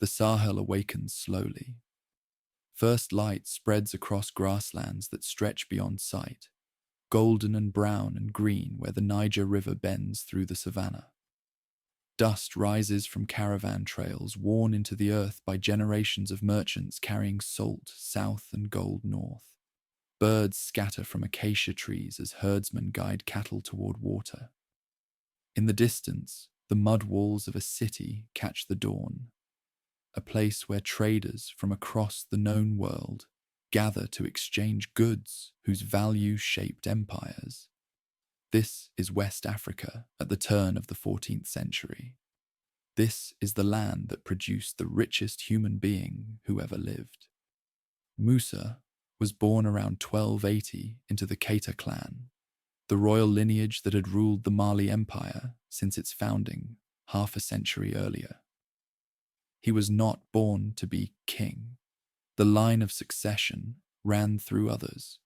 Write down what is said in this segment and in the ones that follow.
the Sahel awakens slowly. First light spreads across grasslands that stretch beyond sight, golden and brown and green where the Niger River bends through the savannah. Dust rises from caravan trails worn into the earth by generations of merchants carrying salt south and gold north. Birds scatter from acacia trees as herdsmen guide cattle toward water. In the distance, the mud walls of a city catch the dawn, a place where traders from across the known world gather to exchange goods whose value shaped empires. This is West Africa at the turn of the 14th century. This is the land that produced the richest human being who ever lived. Musa was born around 1280 into the Keita clan, the royal lineage that had ruled the Mali Empire since its founding half a century earlier. He was not born to be king. The line of succession ran through others,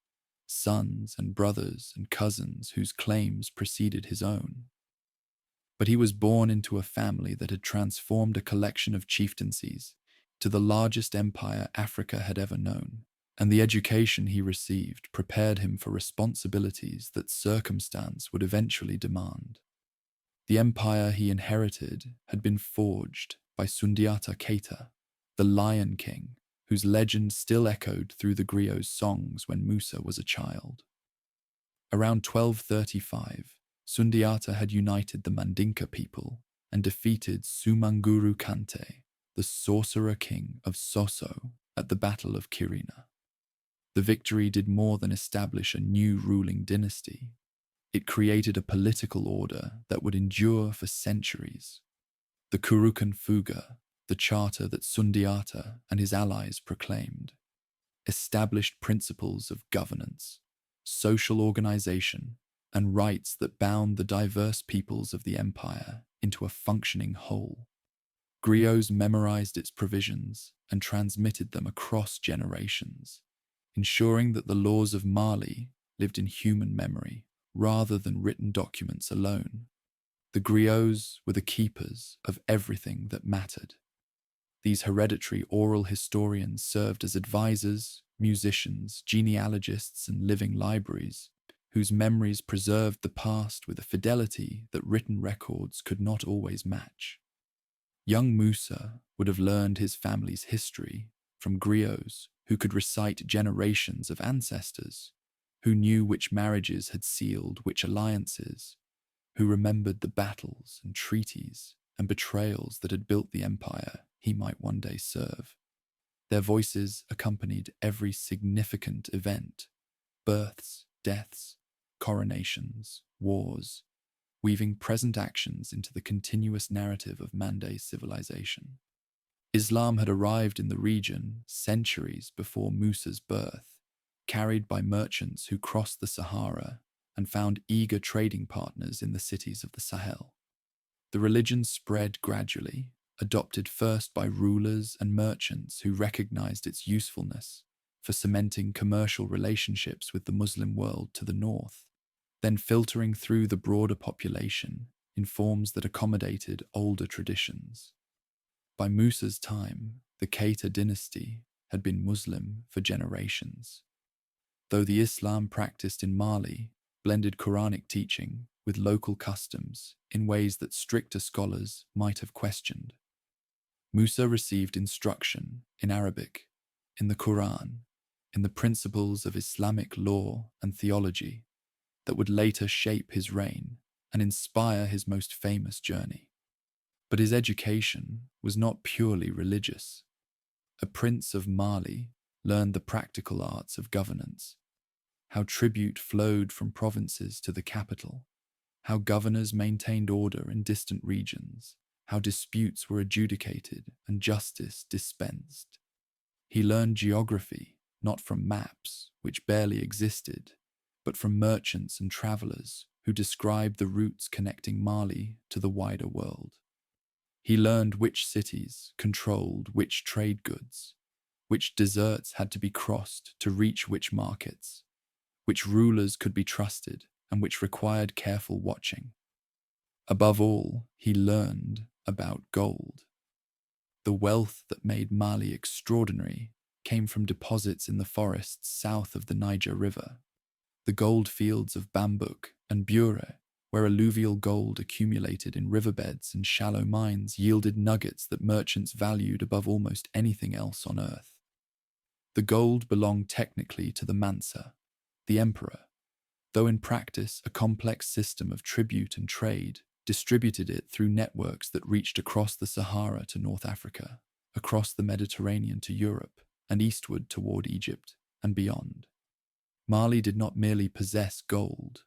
sons and brothers and cousins whose claims preceded his own. But he was born into a family that had transformed a collection of chieftaincies to the largest empire Africa had ever known, and the education he received prepared him for responsibilities that circumstance would eventually demand. The empire he inherited had been forged by Sundiata Keita, the Lion King, whose legend still echoed through the griot's songs when Musa was a child. Around 1235, Sundiata had united the Mandinka people and defeated Sumanguru Kante, the sorcerer king of Soso, at the Battle of Kirina. The victory did more than establish a new ruling dynasty. It created a political order that would endure for centuries. The Kurukan Fuga, the charter that Sundiata and his allies proclaimed, established principles of governance, social organization, and rights that bound the diverse peoples of the empire into a functioning whole. Griots memorized its provisions and transmitted them across generations, ensuring that the laws of Mali lived in human memory rather than written documents alone. The griots were the keepers of everything that mattered. These hereditary oral historians served as advisors, musicians, genealogists, and living libraries, whose memories preserved the past with a fidelity that written records could not always match. Young Musa would have learned his family's history from griots who could recite generations of ancestors, who knew which marriages had sealed which alliances, who remembered the battles and treaties and betrayals that had built the empire he might one day serve. Their voices accompanied every significant event: births, deaths, coronations, wars, weaving present actions into the continuous narrative of Mande's civilization. Islam had arrived in the region centuries before Musa's birth, carried by merchants who crossed the Sahara and found eager trading partners in the cities of the Sahel. The religion spread gradually, adopted first by rulers and merchants who recognized its usefulness for cementing commercial relationships with the Muslim world to the north, then filtering through the broader population in forms that accommodated older traditions. By Musa's time, the Keita dynasty had been Muslim for generations. Though the Islam practiced in Mali blended Quranic teaching with local customs in ways that stricter scholars might have questioned. Musa received instruction in Arabic, in the Quran, in the principles of Islamic law and theology that would later shape his reign and inspire his most famous journey. But his education was not purely religious. A prince of Mali learned the practical arts of governance, how tribute flowed from provinces to the capital, how governors maintained order in distant regions, how disputes were adjudicated and justice dispensed. He learned geography not from maps, which barely existed, but from merchants and travelers who described the routes connecting Mali to the wider world. He learned which cities controlled which trade goods, which deserts had to be crossed to reach which markets, which rulers could be trusted and which required careful watching. Above all, he learned about gold. The wealth that made Mali extraordinary came from deposits in the forests south of the Niger River, the gold fields of Bambouk and Bure, where alluvial gold accumulated in riverbeds and shallow mines yielded nuggets that merchants valued above almost anything else on earth. The gold belonged technically to the Mansa, the emperor, though in practice a complex system of tribute and trade distributed it through networks that reached across the Sahara to North Africa, across the Mediterranean to Europe, and eastward toward Egypt and beyond. Mali did not merely possess gold.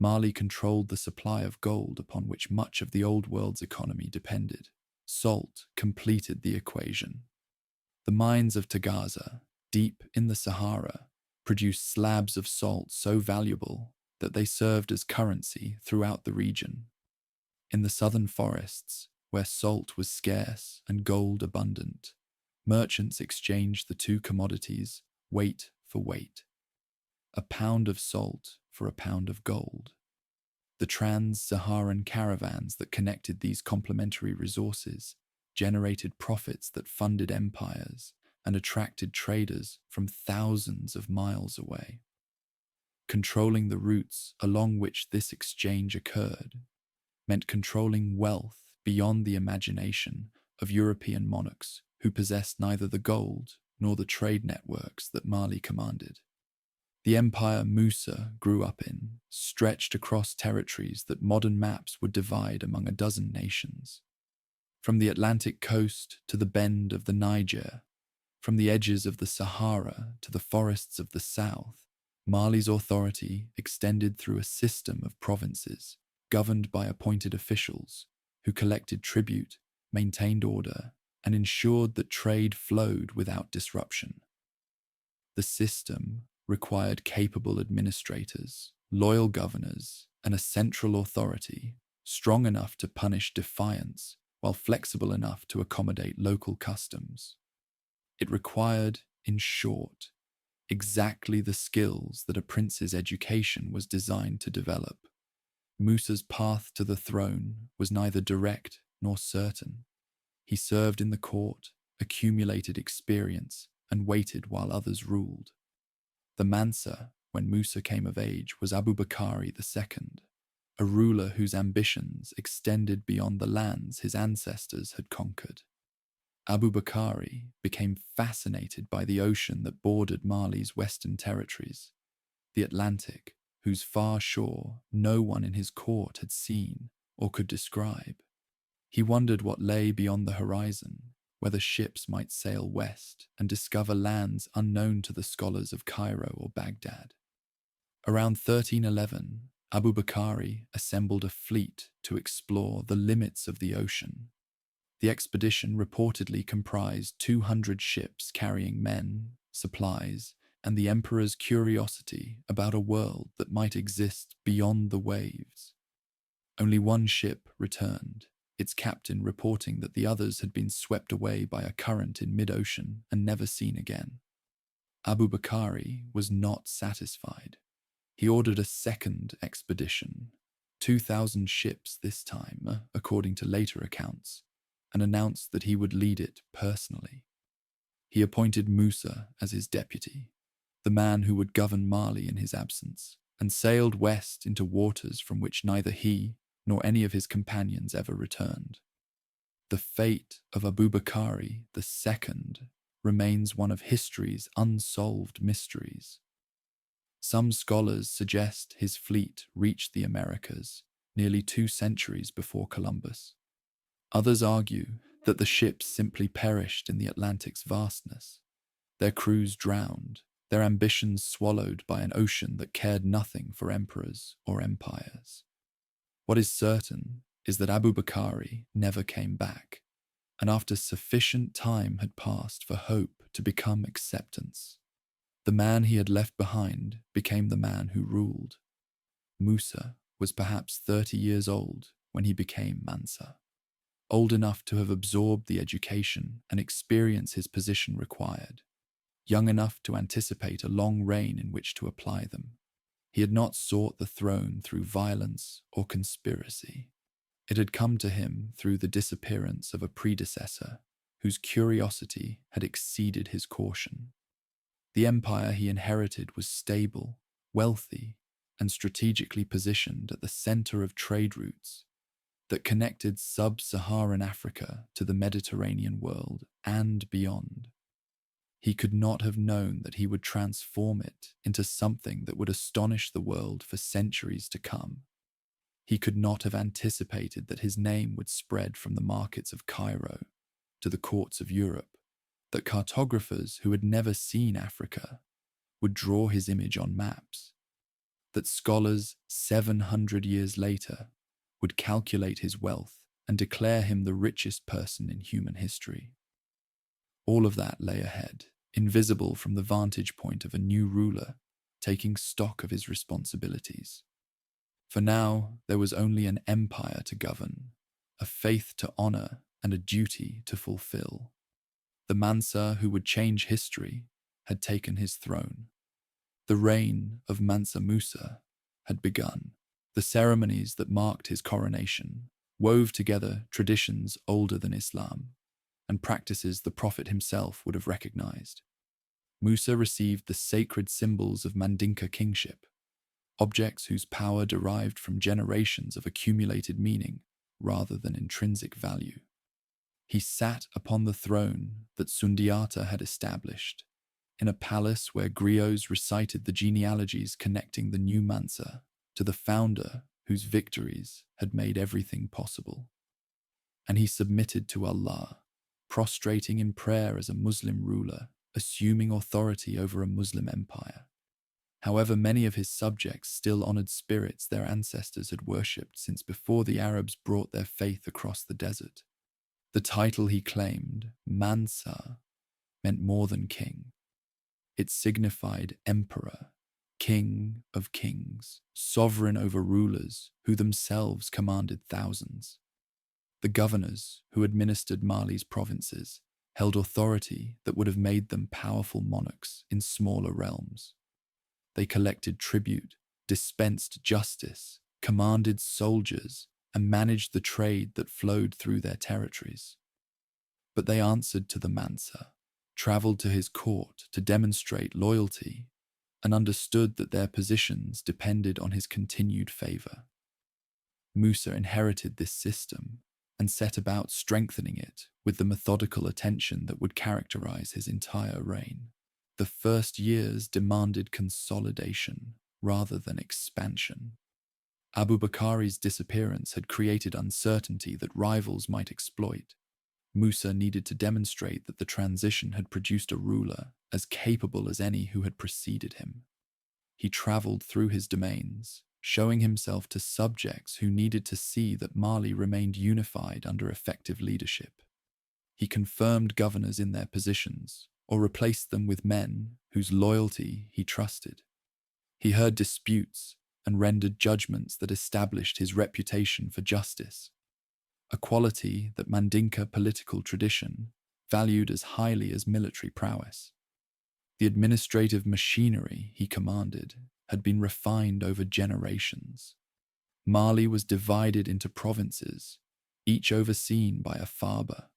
Mali controlled the supply of gold upon which much of the Old World's economy depended. Salt completed the equation. The mines of Tagaza, deep in the Sahara, produced slabs of salt so valuable that they served as currency throughout the region. In the southern forests, where salt was scarce and gold abundant, merchants exchanged the two commodities weight for weight. A pound of salt for a pound of gold. The trans-Saharan caravans that connected these complementary resources generated profits that funded empires and attracted traders from thousands of miles away. Controlling the routes along which this exchange occurred meant controlling wealth beyond the imagination of European monarchs who possessed neither the gold nor the trade networks that Mali commanded. The empire Musa grew up in stretched across territories that modern maps would divide among a dozen nations. From the Atlantic coast to the bend of the Niger, from the edges of the Sahara to the forests of the south, Mali's authority extended through a system of provinces governed by appointed officials who collected tribute, maintained order, and ensured that trade flowed without disruption. The system required capable administrators, loyal governors, and a central authority strong enough to punish defiance while flexible enough to accommodate local customs. It required, in short, exactly the skills that a prince's education was designed to develop. Musa's path to the throne was neither direct nor certain. He served in the court, accumulated experience, and waited while others ruled. The Mansa, when Musa came of age, was Abubakari II, a ruler whose ambitions extended beyond the lands his ancestors had conquered. Abubakari became fascinated by the ocean that bordered Mali's western territories, the Atlantic, whose far shore no one in his court had seen or could describe. He wondered what lay beyond the horizon, whether ships might sail west and discover lands unknown to the scholars of Cairo or Baghdad. Around 1311, Abubakari assembled a fleet to explore the limits of the ocean. The expedition reportedly comprised 200 ships carrying men, supplies, and the emperor's curiosity about a world that might exist beyond the waves. Only one ship returned, its captain reporting that the others had been swept away by a current in mid-ocean and never seen again. Abubakari was not satisfied. He ordered a second expedition, 2,000 ships this time, according to later accounts, and announced that he would lead it personally. He appointed Musa as his deputy, the man who would govern Mali in his absence, and sailed west into waters from which neither he nor any of his companions ever returned. The fate of Abubakari II remains one of history's unsolved mysteries. Some scholars suggest his fleet reached the Americas nearly 2 centuries before Columbus. Others argue that the ships simply perished in the Atlantic's vastness, their crews drowned, their ambitions swallowed by an ocean that cared nothing for emperors or empires. What is certain is that Abubakari never came back, and after sufficient time had passed for hope to become acceptance, the man he had left behind became the man who ruled. Musa was perhaps 30 years old when he became Mansa, old enough to have absorbed the education and experience his position required, young enough to anticipate a long reign in which to apply them. He had not sought the throne through violence or conspiracy. It had come to him through the disappearance of a predecessor whose curiosity had exceeded his caution. The empire he inherited was stable, wealthy, and strategically positioned at the center of trade routes that connected sub-Saharan Africa to the Mediterranean world and beyond. He could not have known that he would transform it into something that would astonish the world for centuries to come. He could not have anticipated that his name would spread from the markets of Cairo to the courts of Europe, that cartographers who had never seen Africa would draw his image on maps, that scholars 700 years later would calculate his wealth and declare him the richest person in human history. All of that lay ahead, invisible from the vantage point of a new ruler taking stock of his responsibilities. For now, there was only an empire to govern, a faith to honor, and a duty to fulfill. The Mansa who would change history had taken his throne. The reign of Mansa Musa had begun. The ceremonies that marked his coronation wove together traditions older than Islam and practices the Prophet himself would have recognized. Musa received the sacred symbols of Mandinka kingship, objects whose power derived from generations of accumulated meaning rather than intrinsic value. He sat upon the throne that Sundiata had established, in a palace where griots recited the genealogies connecting the new Mansa to the founder whose victories had made everything possible. And he submitted to Allah, prostrating in prayer as a Muslim ruler, assuming authority over a Muslim empire. However, many of his subjects still honored spirits their ancestors had worshipped since before the Arabs brought their faith across the desert. The title he claimed, Mansa, meant more than king. It signified emperor, king of kings, sovereign over rulers who themselves commanded thousands. The governors who administered Mali's provinces held authority that would have made them powerful monarchs in smaller realms. They collected tribute, dispensed justice, commanded soldiers, and managed the trade that flowed through their territories. But they answered to the Mansa, traveled to his court to demonstrate loyalty, and understood that their positions depended on his continued favor. Musa inherited this system and set about strengthening it with the methodical attention that would characterize his entire reign. The first years demanded consolidation rather than expansion. Abu Bakri's disappearance had created uncertainty that rivals might exploit. Musa needed to demonstrate that the transition had produced a ruler as capable as any who had preceded him. He traveled through his domains, showing himself to subjects who needed to see that Mali remained unified under effective leadership. He confirmed governors in their positions, or replaced them with men whose loyalty he trusted. He heard disputes and rendered judgments that established his reputation for justice, a quality that Mandinka political tradition valued as highly as military prowess. The administrative machinery he commanded had been refined over generations. Mali was divided into provinces, each overseen by a Faber,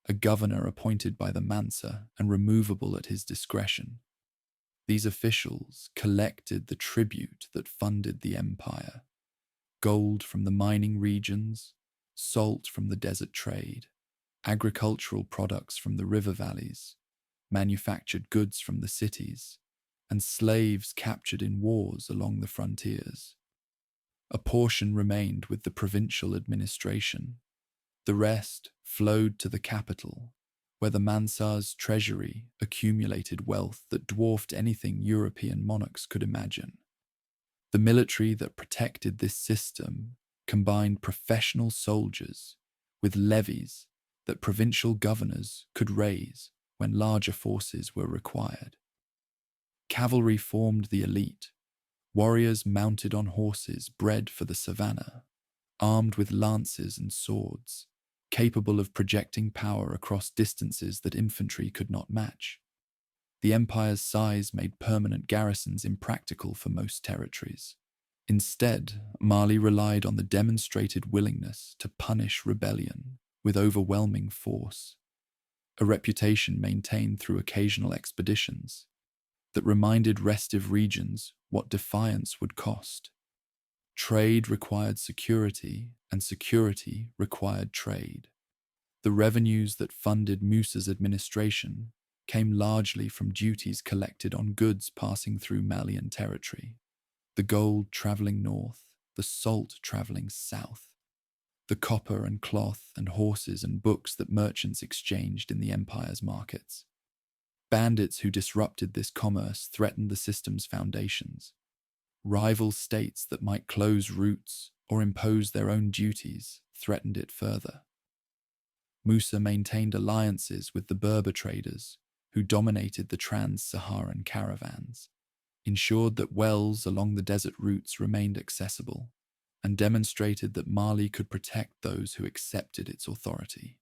a governor appointed by the Mansa and removable at his discretion. These officials collected the tribute that funded the empire: gold from the mining regions, salt from the desert trade, agricultural products from the river valleys, manufactured goods from the cities, and slaves captured in wars along the frontiers. A portion remained with the provincial administration. The rest flowed to the capital, where the Mansa's treasury accumulated wealth that dwarfed anything European monarchs could imagine. The military that protected this system combined professional soldiers with levies that provincial governors could raise when larger forces were required. Cavalry formed the elite, warriors mounted on horses bred for the savannah, armed with lances and swords, capable of projecting power across distances that infantry could not match. The empire's size made permanent garrisons impractical for most territories. Instead, Mali relied on the demonstrated willingness to punish rebellion with overwhelming force. a reputation maintained through occasional expeditions that reminded restive regions what defiance would cost. Trade required security, and security required trade. The revenues that funded Musa's administration came largely from duties collected on goods passing through Malian territory, the gold traveling north, the salt traveling south, the copper and cloth and horses and books that merchants exchanged in the empire's markets. Bandits who disrupted this commerce threatened the system's foundations. Rival states that might close routes or impose their own duties threatened it further. Musa maintained alliances with the Berber traders, who dominated the trans-Saharan caravans, ensured that wells along the desert routes remained accessible, and demonstrated that Mali could protect those who accepted its authority.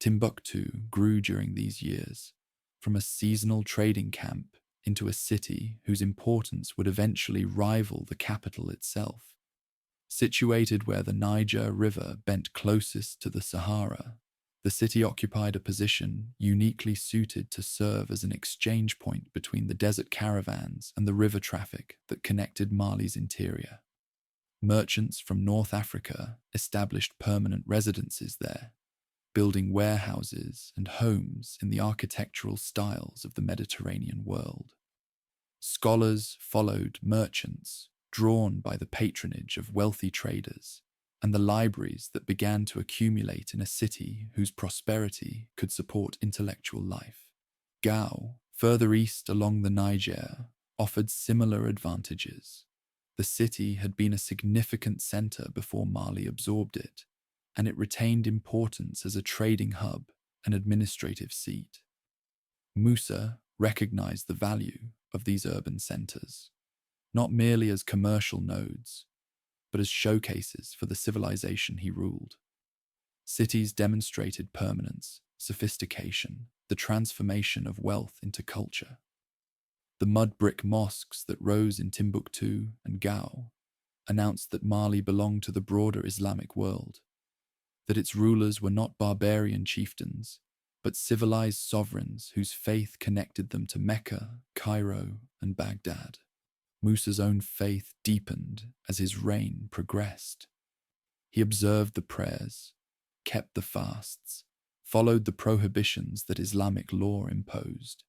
Timbuktu grew during these years, from a seasonal trading camp into a city whose importance would eventually rival the capital itself. Situated where the Niger River bent closest to the Sahara, the city occupied a position uniquely suited to serve as an exchange point between the desert caravans and the river traffic that connected Mali's interior. Merchants from North Africa established permanent residences there, building warehouses and homes in the architectural styles of the Mediterranean world. Scholars followed merchants, drawn by the patronage of wealthy traders, and the libraries that began to accumulate in a city whose prosperity could support intellectual life. Gao, further east along the Niger, offered similar advantages. The city had been a significant center before Mali absorbed it, and it retained importance as a trading hub and administrative seat. Musa recognized the value of these urban centers, not merely as commercial nodes, but as showcases for the civilization he ruled. Cities demonstrated permanence, sophistication, the transformation of wealth into culture. The mud brick mosques that rose in Timbuktu and Gao announced that Mali belonged to the broader Islamic world, that its rulers were not barbarian chieftains, but civilized sovereigns whose faith connected them to Mecca, Cairo, and Baghdad. Musa's own faith deepened as his reign progressed. He observed the prayers, kept the fasts, followed the prohibitions that Islamic law imposed.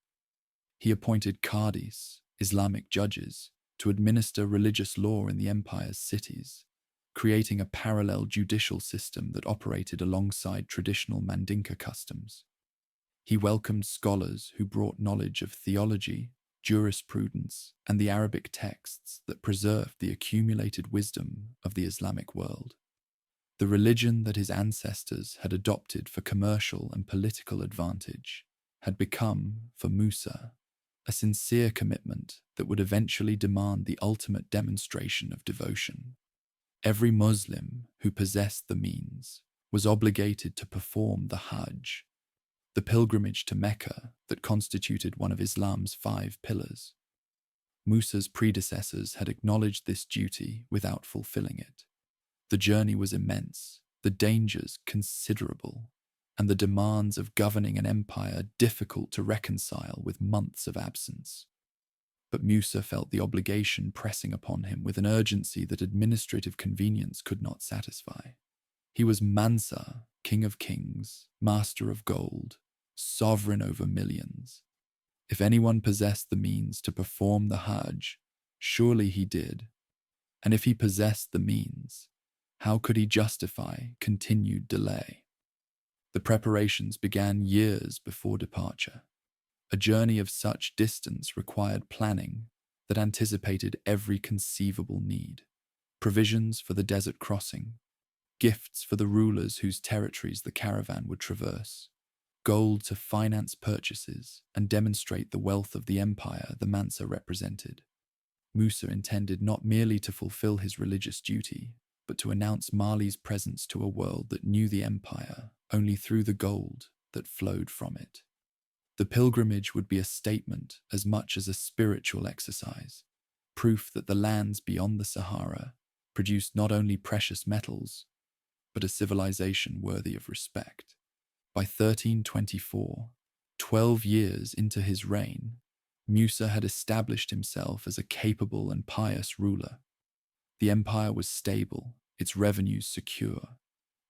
He appointed qadis, Islamic judges, to administer religious law in the empire's cities, creating a parallel judicial system that operated alongside traditional Mandinka customs. He welcomed scholars who brought knowledge of theology, jurisprudence, and the Arabic texts that preserved the accumulated wisdom of the Islamic world. The religion that his ancestors had adopted for commercial and political advantage had become, for Musa, a sincere commitment that would eventually demand the ultimate demonstration of devotion. Every Muslim who possessed the means was obligated to perform the Hajj, the pilgrimage to Mecca that constituted one of Islam's 5 pillars. Musa's predecessors had acknowledged this duty without fulfilling it. The journey was immense, the dangers considerable, and the demands of governing an empire difficult to reconcile with months of absence. But Musa felt the obligation pressing upon him with an urgency that administrative convenience could not satisfy. He was Mansa, king of kings, master of gold, sovereign over millions. If anyone possessed the means to perform the Hajj, surely he did. And if he possessed the means, how could he justify continued delay? The preparations began years before departure. A journey of such distance required planning that anticipated every conceivable need. Provisions for the desert crossing, gifts for the rulers whose territories the caravan would traverse, gold to finance purchases and demonstrate the wealth of the empire the Mansa represented. Musa intended not merely to fulfill his religious duty, but to announce Mali's presence to a world that knew the empire only through the gold that flowed from it. The pilgrimage would be a statement as much as a spiritual exercise, proof that the lands beyond the Sahara produced not only precious metals, but a civilization worthy of respect. By 1324, 12 years into his reign, Musa had established himself as a capable and pious ruler. The empire was stable, its revenues secure,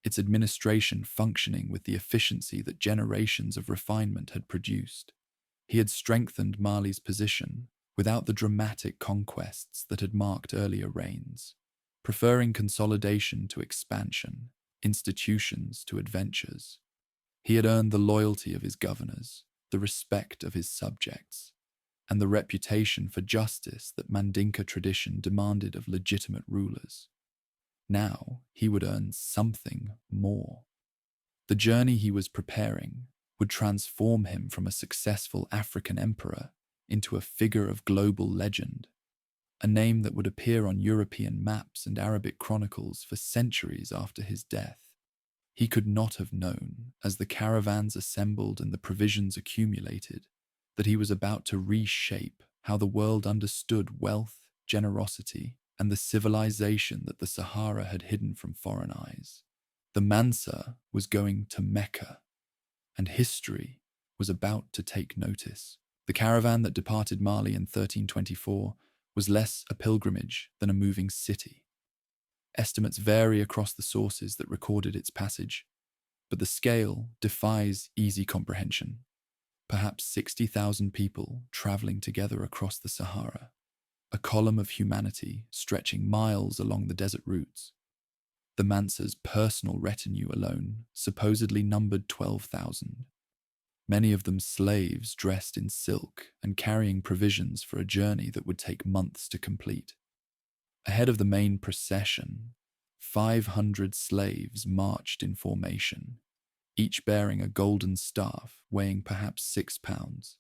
its administration functioning with the efficiency that generations of refinement had produced. He had strengthened Mali's position without the dramatic conquests that had marked earlier reigns, preferring consolidation to expansion, institutions to adventures. He had earned the loyalty of his governors, the respect of his subjects, and the reputation for justice that Mandinka tradition demanded of legitimate rulers. Now he would earn something more. The journey he was preparing would transform him from a successful African emperor into a figure of global legend, a name that would appear on European maps and Arabic chronicles for centuries after his death. He could not have known, as the caravans assembled and the provisions accumulated, that he was about to reshape how the world understood wealth, generosity, and the civilization that the Sahara had hidden from foreign eyes. The Mansa was going to Mecca, and history was about to take notice. The caravan that departed Mali in 1324 was less a pilgrimage than a moving city. Estimates vary across the sources that recorded its passage, but the scale defies easy comprehension. Perhaps 60,000 people traveling together across the Sahara, a column of humanity stretching miles along the desert routes. The Mansa's personal retinue alone supposedly numbered 12,000, many of them slaves dressed in silk and carrying provisions for a journey that would take months to complete. Ahead of the main procession, 500 slaves marched in formation, each bearing a golden staff weighing perhaps 6 pounds,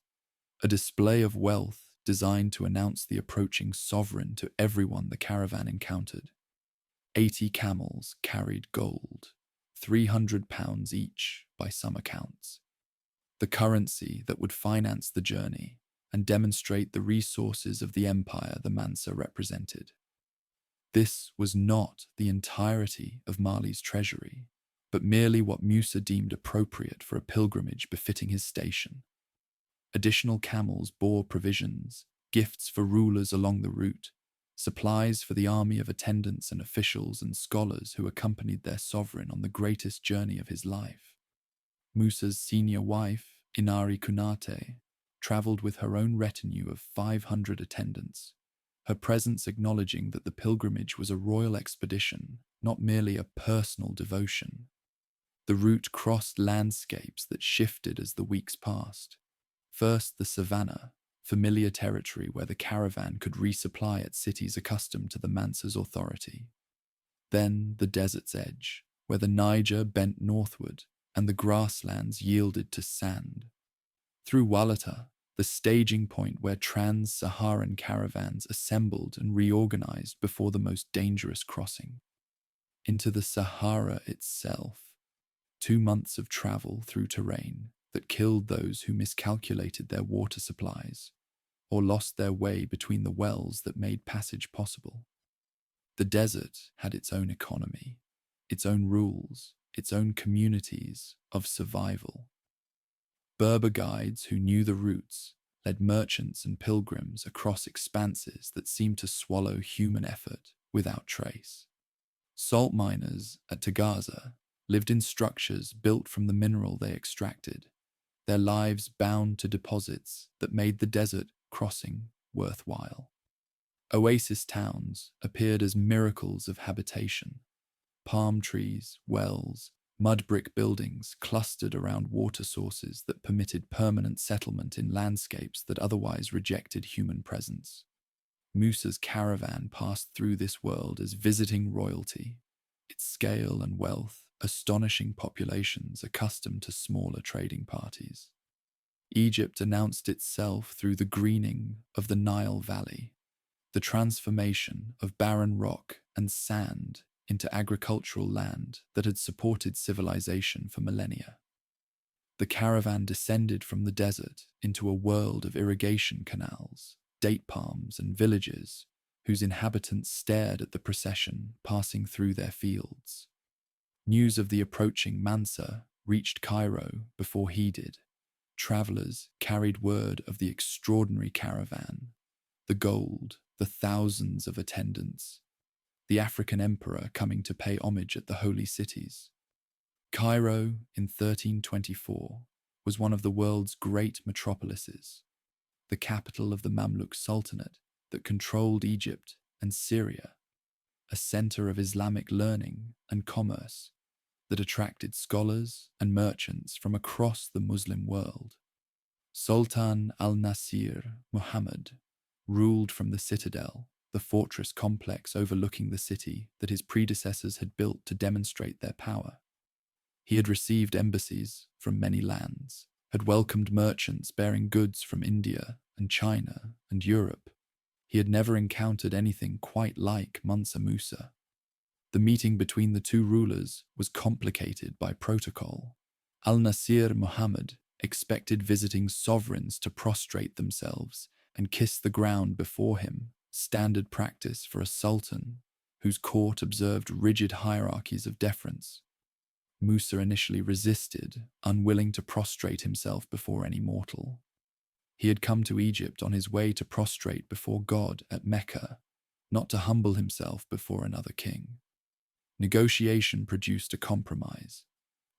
a display of wealth designed to announce the approaching sovereign to everyone the caravan encountered. 80 camels carried gold, 300 pounds each by some accounts, the currency that would finance the journey and demonstrate the resources of the empire the Mansa represented. This was not the entirety of Mali's treasury, but merely what Musa deemed appropriate for a pilgrimage befitting his station. Additional camels bore provisions, gifts for rulers along the route, supplies for the army of attendants and officials and scholars who accompanied their sovereign on the greatest journey of his life. Musa's senior wife, Inari Kunate, travelled with her own retinue of 500 attendants, her presence acknowledging that the pilgrimage was a royal expedition, not merely a personal devotion. The route crossed landscapes that shifted as the weeks passed. First, the savannah, familiar territory where the caravan could resupply its cities accustomed to the Mansa's authority. Then the desert's edge, where the Niger bent northward and the grasslands yielded to sand. Through Walata, the staging point where trans-Saharan caravans assembled and reorganized before the most dangerous crossing. Into the Sahara itself, 2 months of travel through terrain that killed those who miscalculated their water supplies or lost their way between the wells that made passage possible. The desert had its own economy, its own rules, its own communities of survival. Berber guides who knew the routes led merchants and pilgrims across expanses that seemed to swallow human effort without trace. Salt miners at Tagaza lived in structures built from the mineral they extracted, their lives bound to deposits that made the desert crossing worthwhile. Oasis towns appeared as miracles of habitation. Palm trees, wells, mud brick buildings clustered around water sources that permitted permanent settlement in landscapes that otherwise rejected human presence. Musa's caravan passed through this world as visiting royalty, its scale and wealth astonishing populations accustomed to smaller trading parties. Egypt announced itself through the greening of the Nile Valley, the transformation of barren rock and sand into agricultural land that had supported civilization for millennia. The caravan descended from the desert into a world of irrigation canals, date palms, and villages whose inhabitants stared at the procession passing through their fields. News of the approaching Mansa reached Cairo before he did, travelers carried word of the extraordinary caravan, the gold, the thousands of attendants, the African emperor coming to pay homage at the holy cities. Cairo, in 1324, was one of the world's great metropolises, the capital of the Mamluk Sultanate that controlled Egypt and Syria, a center of Islamic learning and commerce that attracted scholars and merchants from across the Muslim world. Sultan al-Nasir Muhammad ruled from the citadel, the fortress complex overlooking the city that his predecessors had built to demonstrate their power. He had received embassies from many lands, had welcomed merchants bearing goods from India and China and Europe. He had never encountered anything quite like Mansa Musa. The meeting between the two rulers was complicated by protocol. Al-Nasir Muhammad expected visiting sovereigns to prostrate themselves and kiss the ground before him, standard practice for a sultan whose court observed rigid hierarchies of deference. Musa initially resisted, unwilling to prostrate himself before any mortal. He had come to Egypt on his way to prostrate before God at Mecca, not to humble himself before another king. Negotiation produced a compromise.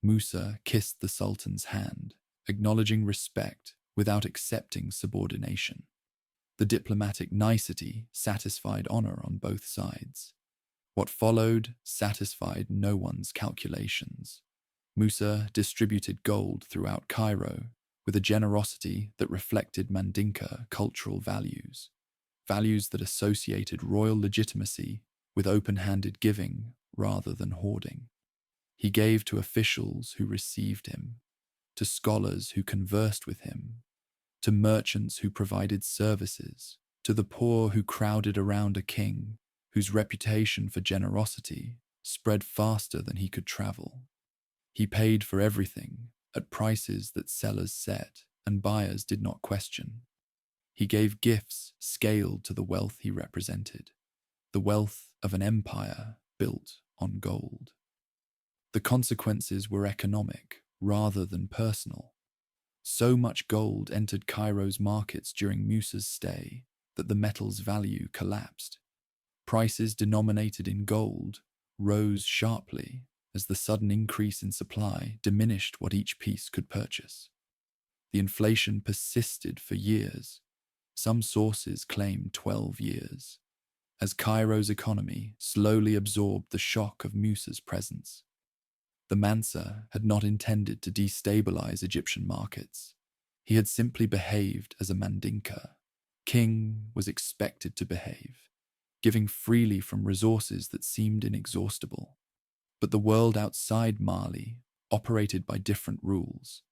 Musa kissed the Sultan's hand, acknowledging respect without accepting subordination. The diplomatic nicety satisfied honor on both sides. What followed satisfied no one's calculations. Musa distributed gold throughout Cairo with a generosity that reflected Mandinka cultural values, values that associated royal legitimacy with open-handed giving rather than hoarding. He gave to officials who received him, to scholars who conversed with him, to merchants who provided services, to the poor who crowded around a king whose reputation for generosity spread faster than he could travel. He paid for everything at prices that sellers set and buyers did not question. He gave gifts scaled to the wealth he represented, the wealth of an empire built on gold. The consequences were economic rather than personal. So much gold entered Cairo's markets during Musa's stay that the metal's value collapsed. Prices denominated in gold rose sharply as the sudden increase in supply diminished what each piece could purchase. The inflation persisted for years. Some sources claim 12 years, as Cairo's economy slowly absorbed the shock of Musa's presence. The Mansa had not intended to destabilize Egyptian markets. He had simply behaved as a Mandinka. King was expected to behave, giving freely from resources that seemed inexhaustible. But the world outside Mali operated by different rules,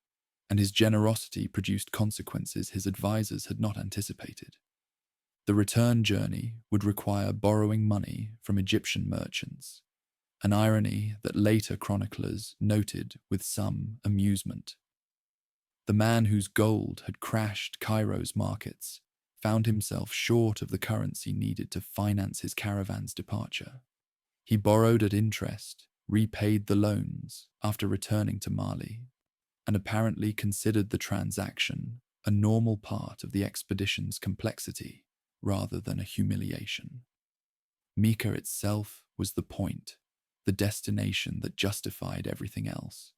and his generosity produced consequences his advisors had not anticipated. The return journey would require borrowing money from Egyptian merchants, an irony that later chroniclers noted with some amusement. The man whose gold had crashed Cairo's markets found himself short of the currency needed to finance his caravan's departure. He borrowed at interest, repaid the loans after returning to Mali, and apparently considered the transaction a normal part of the expedition's complexity rather than a humiliation. Mecca itself was the point, the destination that justified everything else.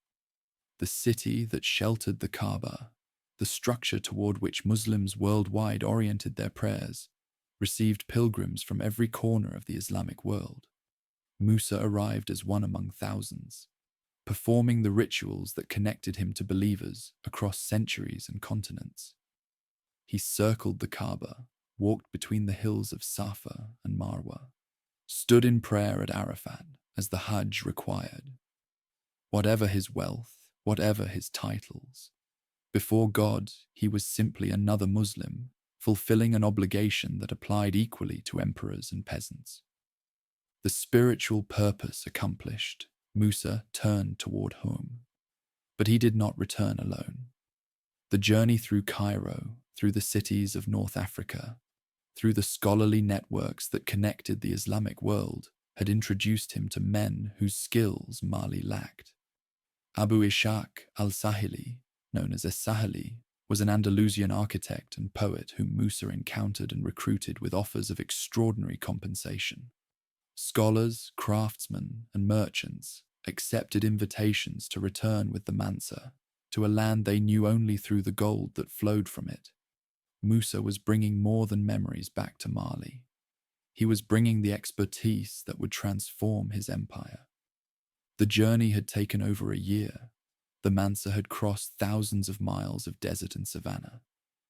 The city that sheltered the Kaaba, the structure toward which Muslims worldwide oriented their prayers, received pilgrims from every corner of the Islamic world. Musa arrived as one among thousands, performing the rituals that connected him to believers across centuries and continents. He circled the Kaaba, walked between the hills of Safa and Marwa, stood in prayer at Arafat as the Hajj required. Whatever his wealth, whatever his titles, before God, he was simply another Muslim, fulfilling an obligation that applied equally to emperors and peasants. The spiritual purpose accomplished, Musa turned toward home. But he did not return alone. The journey through Cairo, through the cities of North Africa, through the scholarly networks that connected the Islamic world, had introduced him to men whose skills Mali lacked. Abu Ishaq al-Sahili, known as Es-Sahili, was an Andalusian architect and poet whom Musa encountered and recruited with offers of extraordinary compensation. Scholars, craftsmen, and merchants accepted invitations to return with the Mansa to a land they knew only through the gold that flowed from it. Musa was bringing more than memories back to Mali. He was bringing the expertise that would transform his empire. The journey had taken over a year. The Mansa had crossed thousands of miles of desert and savanna,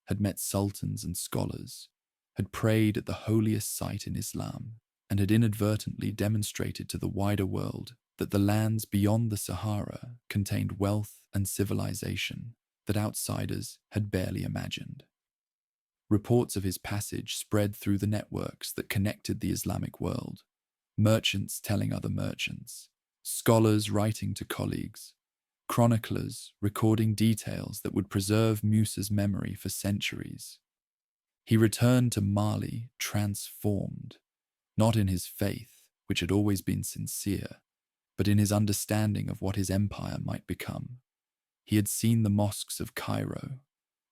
had met sultans and scholars, had prayed at the holiest site in Islam, and had inadvertently demonstrated to the wider world that the lands beyond the Sahara contained wealth and civilization that outsiders had barely imagined. Reports of his passage spread through the networks that connected the Islamic world, merchants telling other merchants, scholars writing to colleagues, chroniclers recording details that would preserve Musa's memory for centuries. He returned to Mali transformed, not in his faith, which had always been sincere, but in his understanding of what his empire might become. He had seen the mosques of Cairo,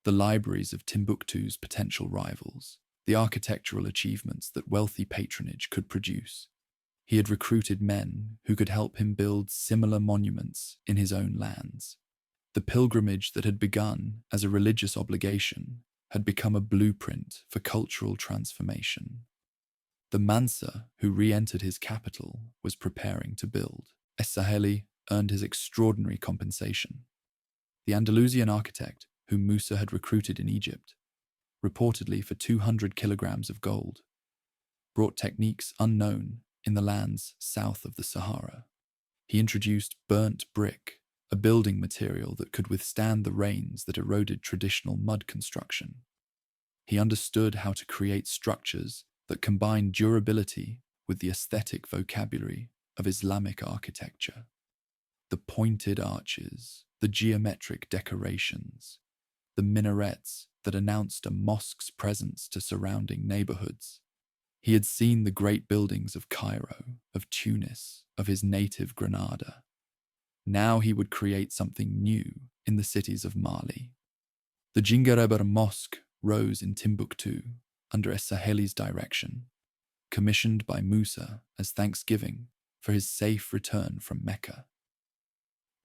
the libraries of Timbuktu's potential rivals, the architectural achievements that wealthy patronage could produce. He had recruited men who could help him build similar monuments in his own lands. The pilgrimage that had begun as a religious obligation had become a blueprint for cultural transformation. The Mansa, who re-entered his capital, was preparing to build. Es-Sahili earned his extraordinary compensation. The Andalusian architect, whom Musa had recruited in Egypt, reportedly for 200 kilograms of gold, brought techniques unknown in the lands south of the Sahara. He introduced burnt brick, a building material that could withstand the rains that eroded traditional mud construction. He understood how to create structures that combined durability with the aesthetic vocabulary of Islamic architecture. The pointed arches, the geometric decorations, the minarets that announced a mosque's presence to surrounding neighborhoods. He had seen the great buildings of Cairo, of Tunis, of his native Granada. Now he would create something new in the cities of Mali. The Djinguereber Mosque rose in Timbuktu under Es-Sahili's direction, commissioned by Musa as thanksgiving for his safe return from Mecca.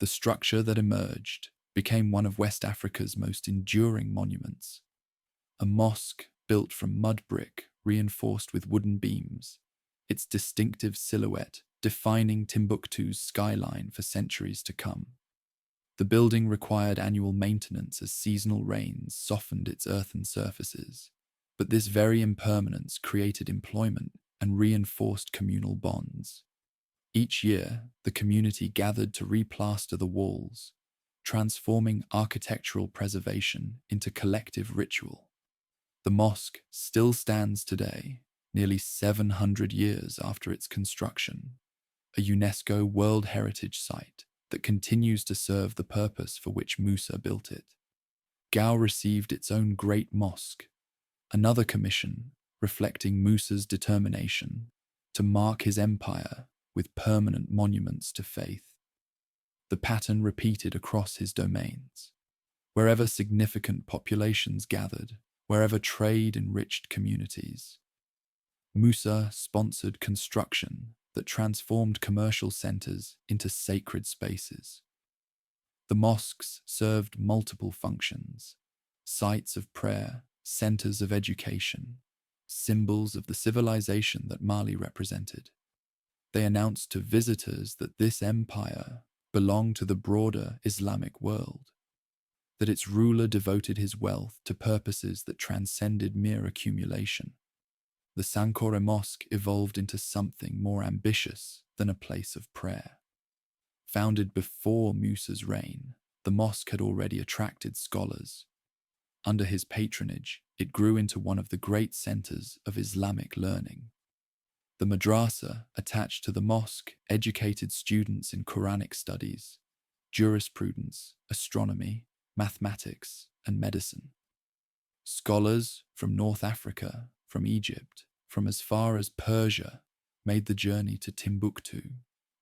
The structure that emerged became one of West Africa's most enduring monuments, a mosque built from mud brick reinforced with wooden beams, its distinctive silhouette defining Timbuktu's skyline for centuries to come. The building required annual maintenance as seasonal rains softened its earthen surfaces, but this very impermanence created employment and reinforced communal bonds. Each year, the community gathered to replaster the walls, transforming architectural preservation into collective ritual. The mosque still stands today, nearly 700 years after its construction, a UNESCO World Heritage Site that continues to serve the purpose for which Musa built it. Gao received its own great mosque, another commission reflecting Musa's determination to mark his empire with permanent monuments to faith. The pattern repeated across his domains. Wherever significant populations gathered, wherever trade enriched communities, Musa sponsored construction that transformed commercial centers into sacred spaces. The mosques served multiple functions: sites of prayer, centers of education, symbols of the civilization that Mali represented. They announced to visitors that this empire belonged to the broader Islamic world, that its ruler devoted his wealth to purposes that transcended mere accumulation. The Sankore Mosque evolved into something more ambitious than a place of prayer. Founded before Musa's reign, the mosque had already attracted scholars. Under his patronage, it grew into one of the great centers of Islamic learning. The madrasa attached to the mosque educated students in Quranic studies, jurisprudence, astronomy, mathematics, and medicine. Scholars from North Africa, from Egypt, from as far as Persia, made the journey to Timbuktu,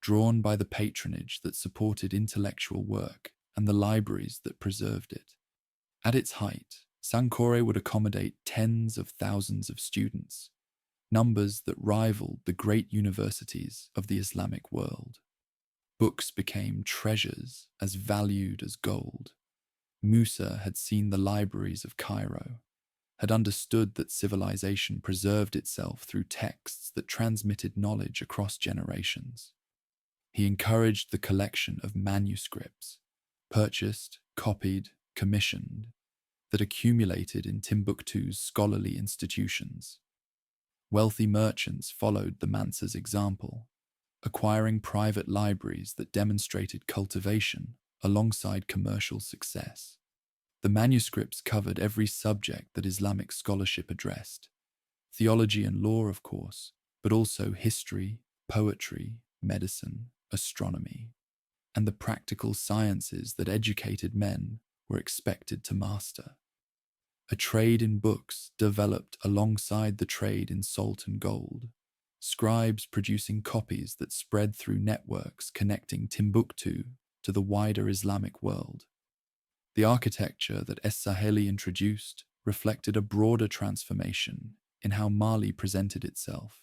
drawn by the patronage that supported intellectual work and the libraries that preserved it. At its height, Sankore would accommodate tens of thousands of students, numbers that rivaled the great universities of the Islamic world. Books became treasures as valued as gold. Musa had seen the libraries of Cairo, had understood that civilization preserved itself through texts that transmitted knowledge across generations. He encouraged the collection of manuscripts, purchased, copied, commissioned, that accumulated in Timbuktu's scholarly institutions. Wealthy merchants followed the Mansa's example, acquiring private libraries that demonstrated cultivation alongside commercial success. The manuscripts covered every subject that Islamic scholarship addressed: theology and law, of course, but also history, poetry, medicine, astronomy, and the practical sciences that educated men were expected to master. A trade in books developed alongside the trade in salt and gold, scribes producing copies that spread through networks connecting Timbuktu to the wider Islamic world. The architecture that Es-Saheli introduced reflected a broader transformation in how Mali presented itself.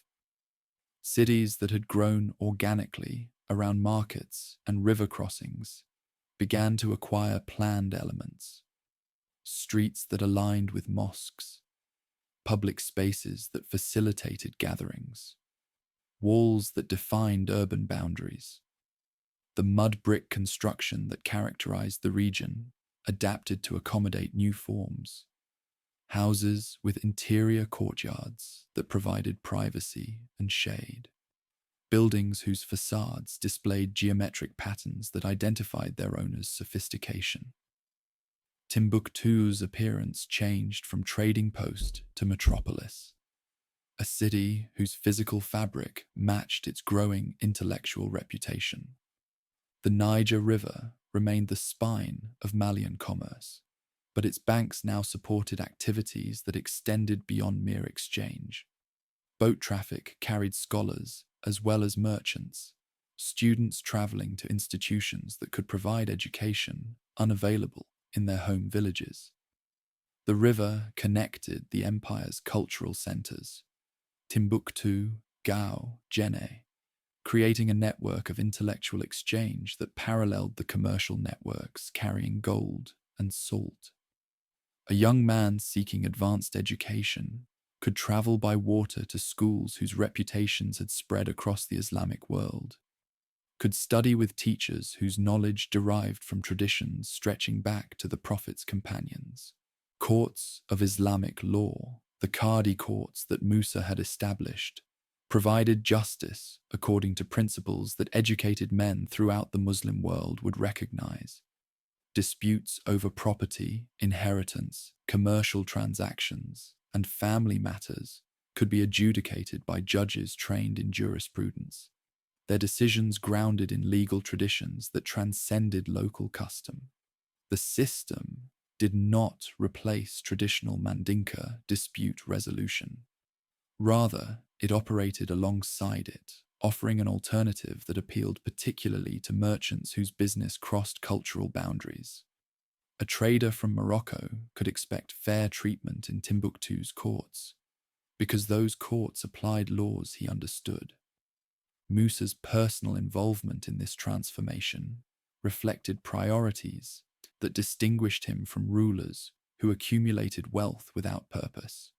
Cities that had grown organically around markets and river crossings began to acquire planned elements: streets that aligned with mosques, public spaces that facilitated gatherings, walls that defined urban boundaries. The mud brick construction that characterized the region adapted to accommodate new forms: houses with interior courtyards that provided privacy and shade, buildings whose facades displayed geometric patterns that identified their owners' sophistication. Timbuktu's appearance changed from trading post to metropolis, a city whose physical fabric matched its growing intellectual reputation. The Niger River remained the spine of Malian commerce, but its banks now supported activities that extended beyond mere exchange. Boat traffic carried scholars as well as merchants, students traveling to institutions that could provide education unavailable in their home villages. The river connected the empire's cultural centers: Timbuktu, Gao, Djenné, creating a network of intellectual exchange that paralleled the commercial networks carrying gold and salt. A young man seeking advanced education could travel by water to schools whose reputations had spread across the Islamic world, could study with teachers whose knowledge derived from traditions stretching back to the Prophet's companions. Courts of Islamic law, the Qadi courts that Musa had established, provided justice according to principles that educated men throughout the Muslim world would recognize. Disputes over property, inheritance, commercial transactions, and family matters could be adjudicated by judges trained in jurisprudence, their decisions grounded in legal traditions that transcended local custom. The system did not replace traditional Mandinka dispute resolution. Rather, it operated alongside it, offering an alternative that appealed particularly to merchants whose business crossed cultural boundaries. A trader from Morocco could expect fair treatment in Timbuktu's courts, because those courts applied laws he understood. Musa's personal involvement in this transformation reflected priorities that distinguished him from rulers who accumulated wealth without purpose.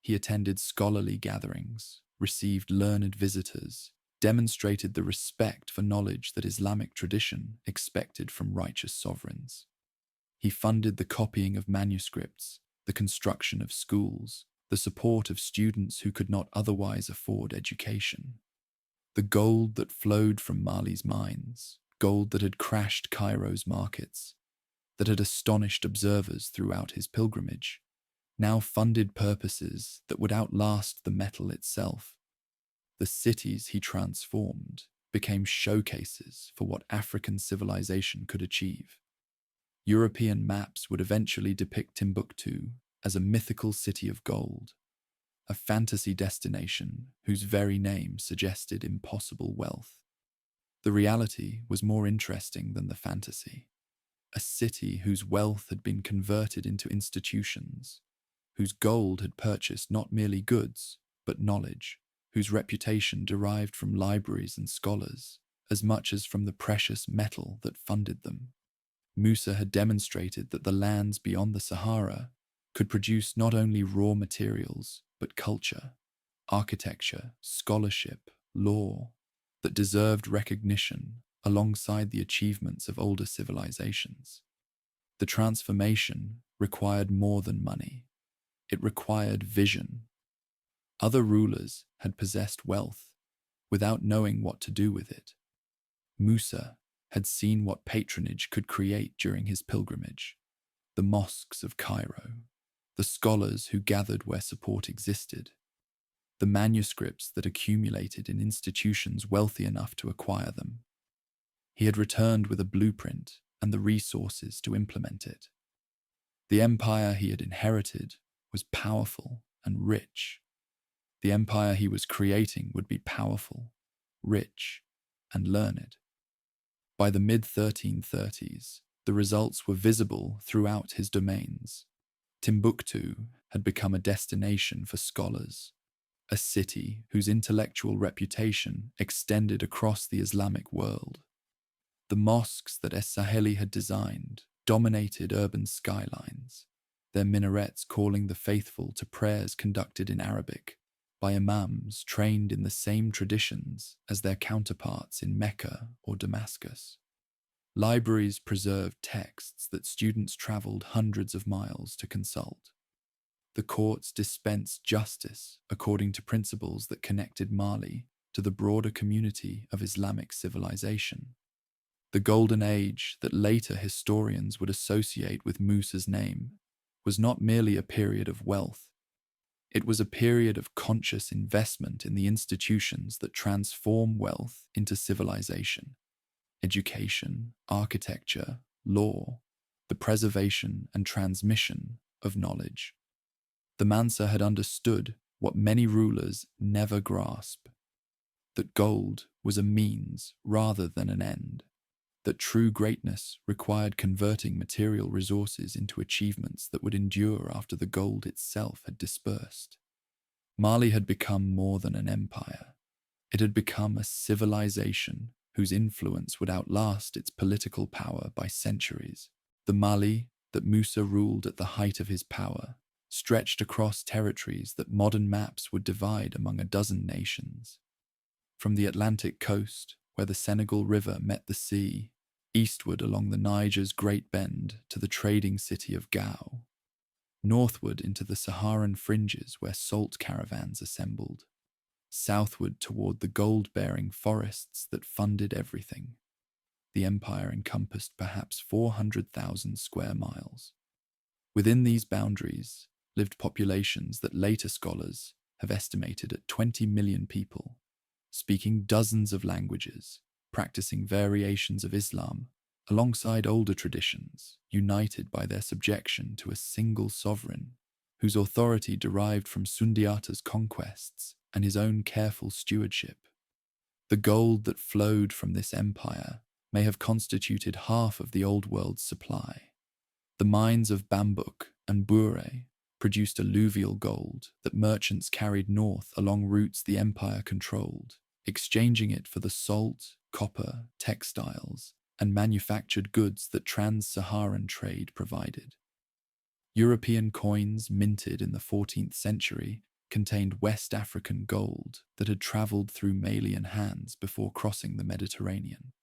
He attended scholarly gatherings, received learned visitors, demonstrated the respect for knowledge that Islamic tradition expected from righteous sovereigns. He funded the copying of manuscripts, the construction of schools, the support of students who could not otherwise afford education. The gold that flowed from Mali's mines, gold that had crashed Cairo's markets, that had astonished observers throughout his pilgrimage, now funded purposes that would outlast the metal itself. The cities he transformed became showcases for what African civilization could achieve. European maps would eventually depict Timbuktu as a mythical city of gold, a fantasy destination whose very name suggested impossible wealth. The reality was more interesting than the fantasy. a city whose wealth had been converted into institutions, whose gold had purchased not merely goods, but knowledge, whose reputation derived from libraries and scholars, as much as from the precious metal that funded them. Musa had demonstrated that the lands beyond the Sahara could produce not only raw materials, but culture, architecture, scholarship, law, that deserved recognition alongside the achievements of older civilizations. The transformation required more than money. It required vision. Other rulers had possessed wealth without knowing what to do with it. Musa had seen what patronage could create during his pilgrimage: the mosques of Cairo, the scholars who gathered where support existed, the manuscripts that accumulated in institutions wealthy enough to acquire them. He had returned with a blueprint and the resources to implement it. The empire he had inherited was powerful and rich. The empire he was creating would be powerful, rich, and learned. By the mid-1330s, the results were visible throughout his domains. Timbuktu had become a destination for scholars, a city whose intellectual reputation extended across the Islamic world. The mosques that Es-Saheli had designed dominated urban skylines, their minarets calling the faithful to prayers conducted in Arabic by imams trained in the same traditions as their counterparts in Mecca or Damascus. Libraries preserved texts that students traveled hundreds of miles to consult. The courts dispensed justice according to principles that connected Mali to the broader community of Islamic civilization. The golden age that later historians would associate with Musa's name was not merely a period of wealth. It was a period of conscious investment in the institutions that transform wealth into civilization: education, architecture, law, the preservation and transmission of knowledge. The Mansa had understood what many rulers never grasp: that gold was a means rather than an end, that true greatness required converting material resources into achievements that would endure after the gold itself had dispersed. Mali had become more than an empire. It had become a civilization whose influence would outlast its political power by centuries. The Mali that Musa ruled at the height of his power stretched across territories that modern maps would divide among a dozen nations. From the Atlantic coast, where the Senegal River met the sea, eastward along the Niger's Great Bend to the trading city of Gao, northward into the Saharan fringes where salt caravans assembled, southward toward the gold-bearing forests that funded everything. The empire encompassed perhaps 400,000 square miles. Within these boundaries lived populations that later scholars have estimated at 20 million people, speaking dozens of languages, practicing variations of Islam, alongside older traditions, united by their subjection to a single sovereign, whose authority derived from Sundiata's conquests and his own careful stewardship. The gold that flowed from this empire may have constituted half of the Old World's supply. The mines of Bambuk and Bure produced alluvial gold that merchants carried north along routes the empire controlled, exchanging it for the salt, copper, textiles, and manufactured goods that trans-Saharan trade provided. European coins minted in the 14th century contained West African gold that had traveled through Malian hands before crossing the Mediterranean.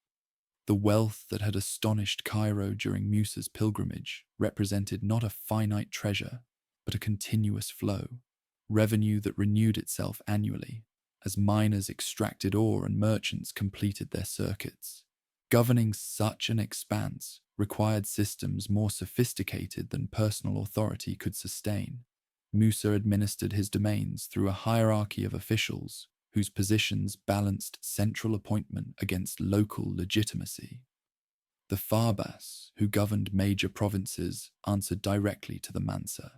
The wealth that had astonished Cairo during Musa's pilgrimage represented not a finite treasure, but a continuous flow, revenue that renewed itself annually as miners extracted ore and merchants completed their circuits. Governing such an expanse required systems more sophisticated than personal authority could sustain. Musa administered his domains through a hierarchy of officials whose positions balanced central appointment against local legitimacy. The Farbas, who governed major provinces, answered directly to the Mansa,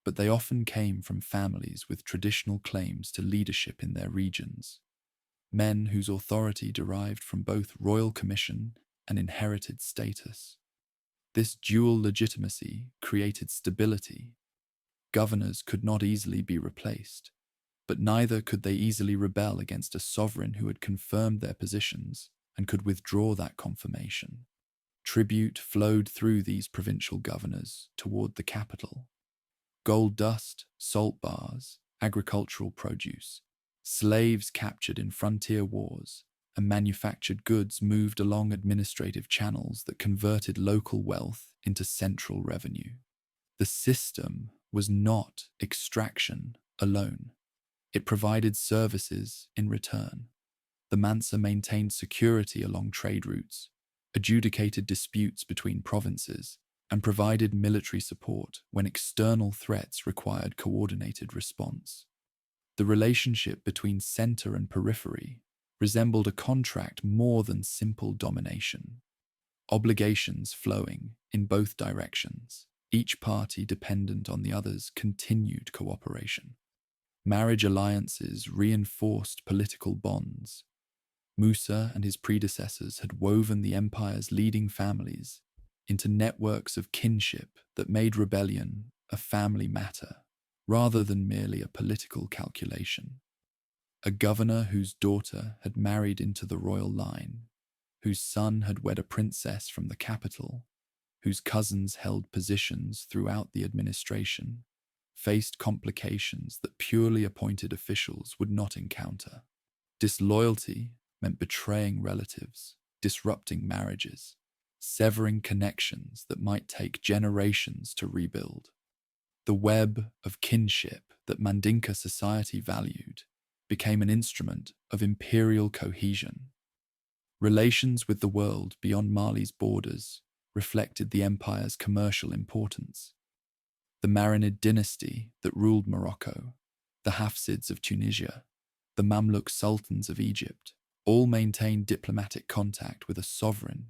but they often came from families with traditional claims to leadership in their regions, men whose authority derived from both royal commission and inherited status. This dual legitimacy created stability. Governors could not easily be replaced, but neither could they easily rebel against a sovereign who had confirmed their positions and could withdraw that confirmation. Tribute flowed through these provincial governors toward the capital. Gold dust, salt bars, agricultural produce, slaves captured in frontier wars, and manufactured goods moved along administrative channels that converted local wealth into central revenue. The system was not extraction alone. It provided services in return. The Mansa maintained security along trade routes, adjudicated disputes between provinces, and provided military support when external threats required coordinated response. The relationship between center and periphery resembled a contract more than simple domination. Obligations flowing in both directions, each party dependent on the other's continued cooperation. Marriage alliances reinforced political bonds. Musa and his predecessors had woven the empire's leading families into networks of kinship that made rebellion a family matter rather than merely a political calculation. A governor whose daughter had married into the royal line, whose son had wed a princess from the capital, whose cousins held positions throughout the administration, faced complications that purely appointed officials would not encounter. Disloyalty meant betraying relatives, disrupting marriages, severing connections that might take generations to rebuild. The web of kinship that Mandinka society valued became an instrument of imperial cohesion. Relations with the world beyond Mali's borders reflected the empire's commercial importance. The Marinid dynasty that ruled Morocco, the Hafsids of Tunisia, the Mamluk sultans of Egypt, all maintained diplomatic contact with a sovereign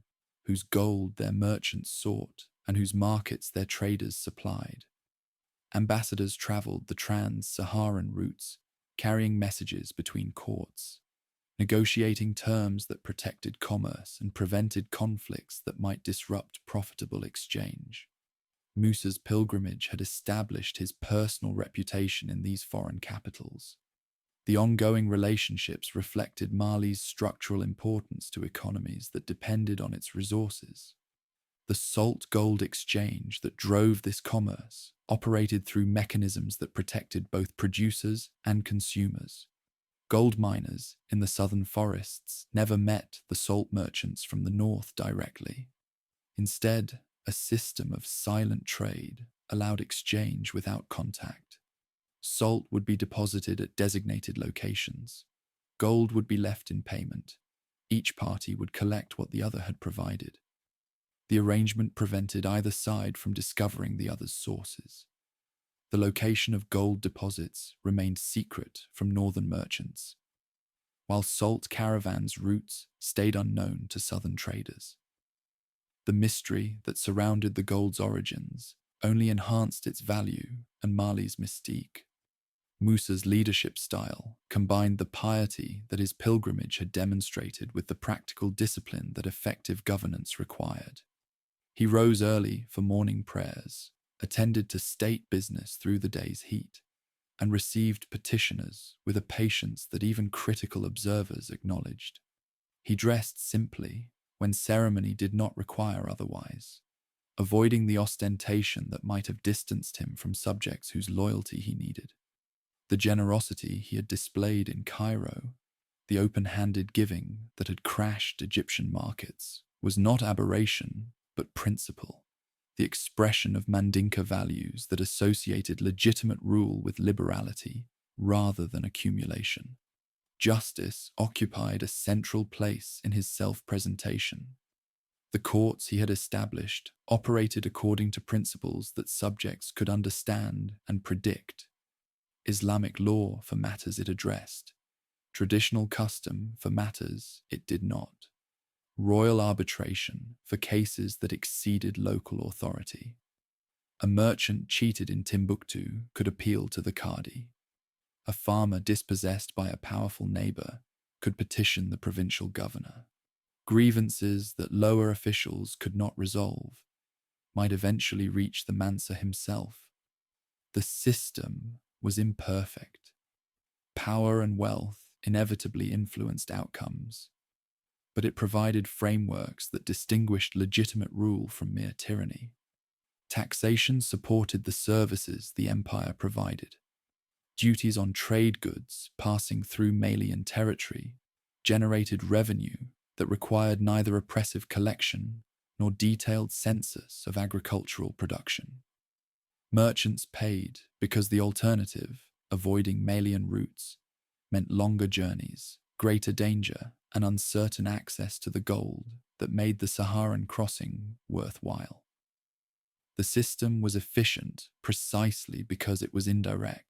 whose gold their merchants sought and whose markets their traders supplied. Ambassadors traveled the trans-Saharan routes, carrying messages between courts, negotiating terms that protected commerce and prevented conflicts that might disrupt profitable exchange. Musa's pilgrimage had established his personal reputation in these foreign capitals. The ongoing relationships reflected Mali's structural importance to economies that depended on its resources. The salt-gold exchange that drove this commerce operated through mechanisms that protected both producers and consumers. Gold miners in the southern forests never met the salt merchants from the north directly. Instead, a system of silent trade allowed exchange without contact. Salt would be deposited at designated locations. Gold would be left in payment. Each party would collect what the other had provided. The arrangement prevented either side from discovering the other's sources. The location of gold deposits remained secret from northern merchants, while salt caravans' routes stayed unknown to southern traders. The mystery that surrounded the gold's origins only enhanced its value and Mali's mystique. Musa's leadership style combined the piety that his pilgrimage had demonstrated with the practical discipline that effective governance required. He rose early for morning prayers, attended to state business through the day's heat, and received petitioners with a patience that even critical observers acknowledged. He dressed simply when ceremony did not require otherwise, avoiding the ostentation that might have distanced him from subjects whose loyalty he needed. The generosity he had displayed in Cairo, the open-handed giving that had crashed Egyptian markets, was not aberration but principle, the expression of Mandinka values that associated legitimate rule with liberality rather than accumulation. Justice occupied a central place in his self-presentation. The courts he had established operated according to principles that subjects could understand and predict. Islamic law for matters it addressed, traditional custom for matters it did not, royal arbitration for cases that exceeded local authority. A merchant cheated in Timbuktu could appeal to the Qadi. A farmer dispossessed by a powerful neighbor could petition the provincial governor. Grievances that lower officials could not resolve might eventually reach the Mansa himself. The system was imperfect. Power and wealth inevitably influenced outcomes, but it provided frameworks that distinguished legitimate rule from mere tyranny. Taxation supported the services the empire provided. Duties on trade goods passing through Malian territory generated revenue that required neither oppressive collection nor detailed census of agricultural production. Merchants paid because the alternative, avoiding Malian routes, meant longer journeys, greater danger, and uncertain access to the gold that made the Saharan crossing worthwhile. The system was efficient precisely because it was indirect.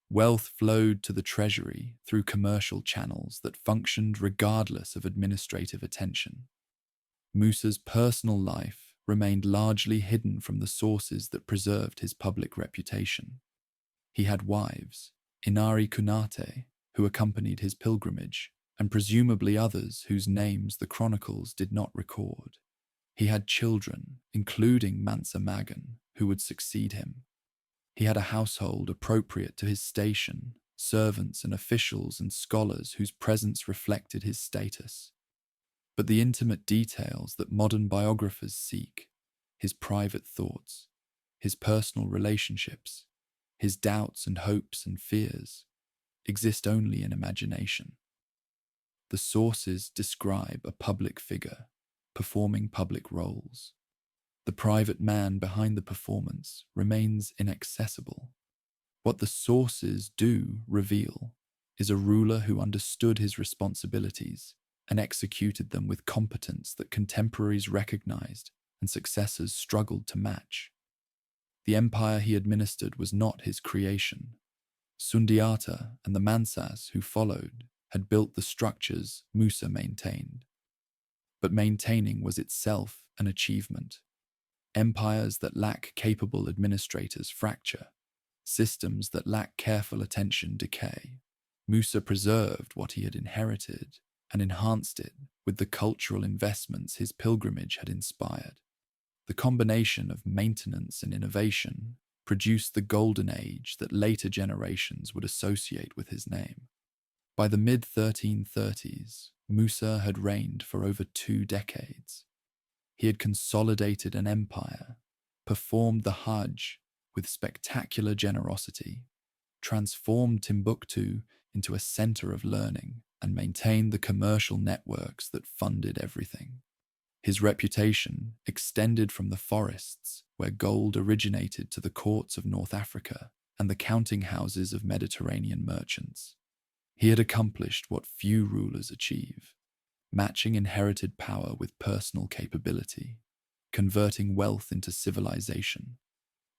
Wealth flowed to the treasury through commercial channels that functioned regardless of administrative attention. Musa's personal life remained largely hidden from the sources that preserved his public reputation. He had wives, Inari Kunate, who accompanied his pilgrimage, and presumably others whose names the chronicles did not record. He had children, including Mansa Magan, who would succeed him. He had a household appropriate to his station, servants and officials and scholars whose presence reflected his status. But the intimate details that modern biographers seek, his private thoughts, his personal relationships, his doubts and hopes and fears, exist only in imagination. The sources describe a public figure, performing public roles. The private man behind the performance remains inaccessible. What the sources do reveal is a ruler who understood his responsibilities and executed them with competence that contemporaries recognized and successors struggled to match. The empire he administered was not his creation. Sundiata and the Mansas who followed had built the structures Musa maintained. But maintaining was itself an achievement. Empires that lack capable administrators fracture. Systems that lack careful attention decay. Musa preserved what he had inherited and enhanced it with the cultural investments his pilgrimage had inspired. The combination of maintenance and innovation produced the golden age that later generations would associate with his name. By the mid-1330s, Musa had reigned for over 2 decades. He had consolidated an empire, performed the Hajj with spectacular generosity, transformed Timbuktu into a center of learning, and maintained the commercial networks that funded everything. His reputation extended from the forests where gold originated to the courts of North Africa and the counting houses of Mediterranean merchants. He had accomplished what few rulers achieve, matching inherited power with personal capability, converting wealth into civilization,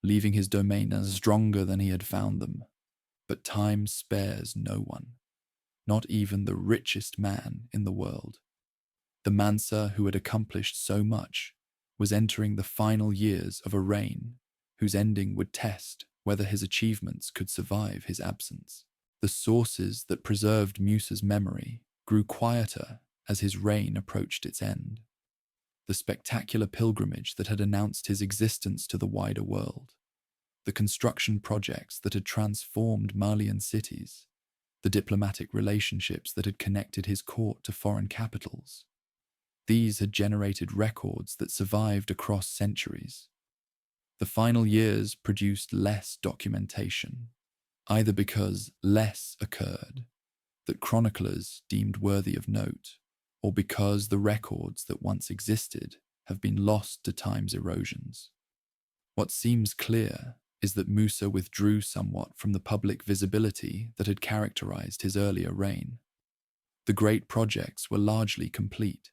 leaving his domain as stronger than he had found them. But time spares no one, not even the richest man in the world. The Mansa who had accomplished so much was entering the final years of a reign whose ending would test whether his achievements could survive his absence. The sources that preserved Musa's memory grew quieter as his reign approached its end. The spectacular pilgrimage that had announced his existence to the wider world, the construction projects that had transformed Malian cities, the diplomatic relationships that had connected his court to foreign capitals. These had generated records that survived across centuries. The final years produced less documentation, either because less occurred that chroniclers deemed worthy of note, or because the records that once existed have been lost to time's erosions. What seems clear is that Musa withdrew somewhat from the public visibility that had characterized his earlier reign. The great projects were largely complete.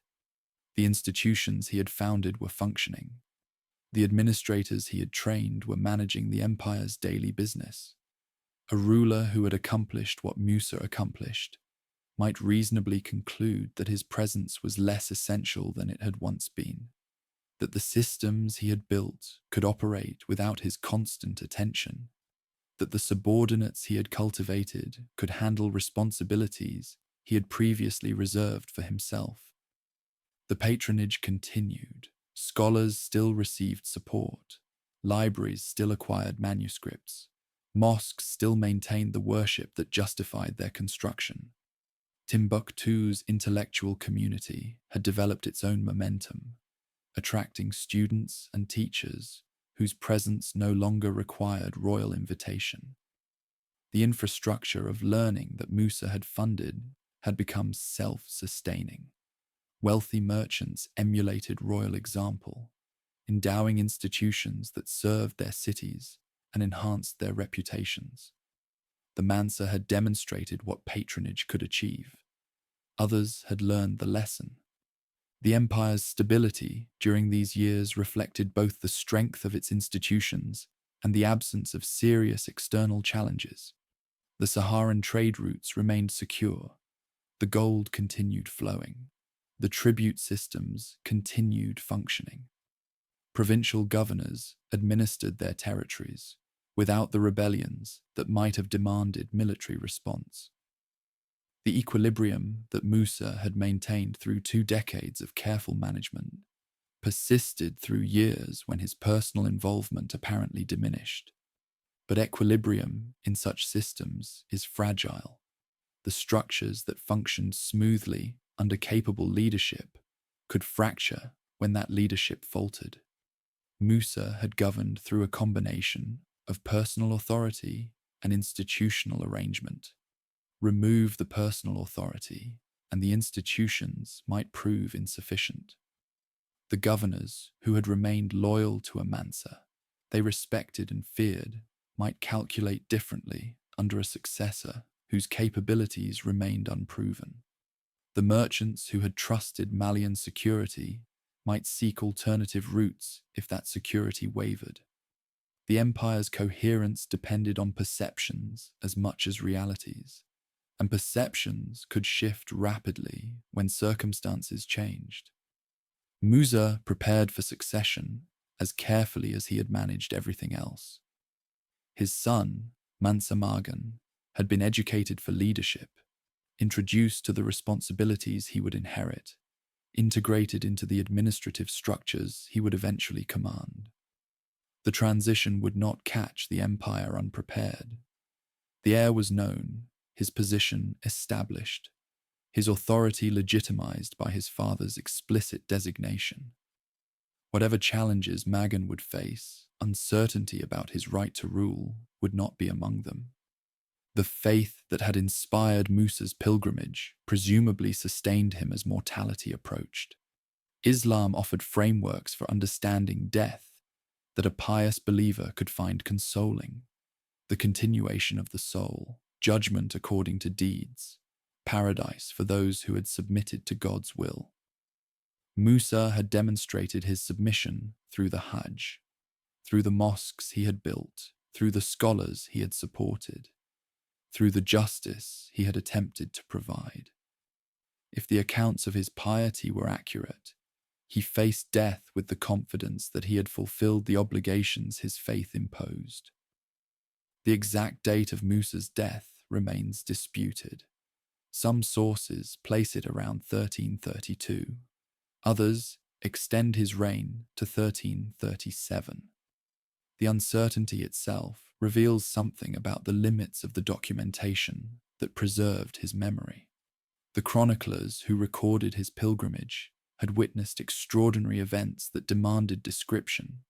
The institutions he had founded were functioning. The administrators he had trained were managing the empire's daily business. A ruler who had accomplished what Musa accomplished might reasonably conclude that his presence was less essential than it had once been, that the systems he had built could operate without his constant attention, that the subordinates he had cultivated could handle responsibilities he had previously reserved for himself. The patronage continued, Scholars still received support. Libraries still acquired manuscripts. Mosques still maintained the worship that justified their construction. Timbuktu's intellectual community had developed its own momentum, attracting students and teachers whose presence no longer required royal invitation. The infrastructure of learning that Musa had funded had become self-sustaining. Wealthy merchants emulated royal example, endowing institutions that served their cities and enhanced their reputations. The Mansa had demonstrated what patronage could achieve. Others had learned the lesson. The empire's stability during these years reflected both the strength of its institutions and the absence of serious external challenges. The Saharan trade routes remained secure. The gold continued flowing. The tribute systems continued functioning. Provincial governors administered their territories without the rebellions that might have demanded military response. The equilibrium that Musa had maintained through 2 decades of careful management persisted through years when his personal involvement apparently diminished. But equilibrium in such systems is fragile. The structures that functioned smoothly under capable leadership could fracture when that leadership faltered. Musa had governed through a combination of personal authority and institutional arrangement. Remove the personal authority, and the institutions might prove insufficient. The governors who had remained loyal to a Mansa they respected and feared might calculate differently under a successor whose capabilities remained unproven. The merchants who had trusted Malian security might seek alternative routes if that security wavered. The empire's coherence depended on perceptions as much as realities, and perceptions could shift rapidly when circumstances changed. Musa prepared for succession as carefully as he had managed everything else. His son, Mansa, had been educated for leadership, introduced to the responsibilities he would inherit, integrated into the administrative structures he would eventually command. The transition would not catch the empire unprepared. The heir was known, his position established, his authority legitimized by his father's explicit designation. Whatever challenges Magan would face, uncertainty about his right to rule would not be among them. The faith that had inspired Musa's pilgrimage presumably sustained him as mortality approached. Islam offered frameworks for understanding death that a pious believer could find consoling: the continuation of the soul, judgment according to deeds, paradise for those who had submitted to God's will. Musa had demonstrated his submission through the Hajj, through the mosques he had built, through the scholars he had supported, through the justice he had attempted to provide. If the accounts of his piety were accurate, he faced death with the confidence that he had fulfilled the obligations his faith imposed. The exact date of Musa's death remains disputed. Some sources place it around 1332. Others extend his reign to 1337. The uncertainty itself reveals something about the limits of the documentation that preserved his memory. The chroniclers who recorded his pilgrimage had witnessed extraordinary events that demanded description.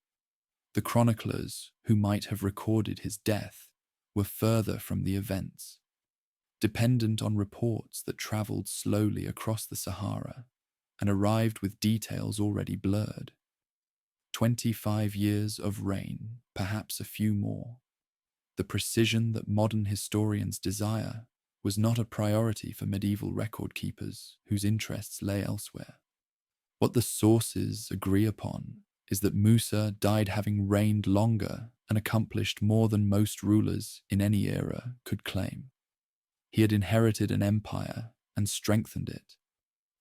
The chroniclers who might have recorded his death were further from the events, dependent on reports that travelled slowly across the Sahara and arrived with details already blurred. 25 years of reign, perhaps a few more. The precision that modern historians desire was not a priority for medieval record keepers whose interests lay elsewhere. What the sources agree upon is that Musa died having reigned longer and accomplished more than most rulers in any era could claim. He had inherited an empire and strengthened it.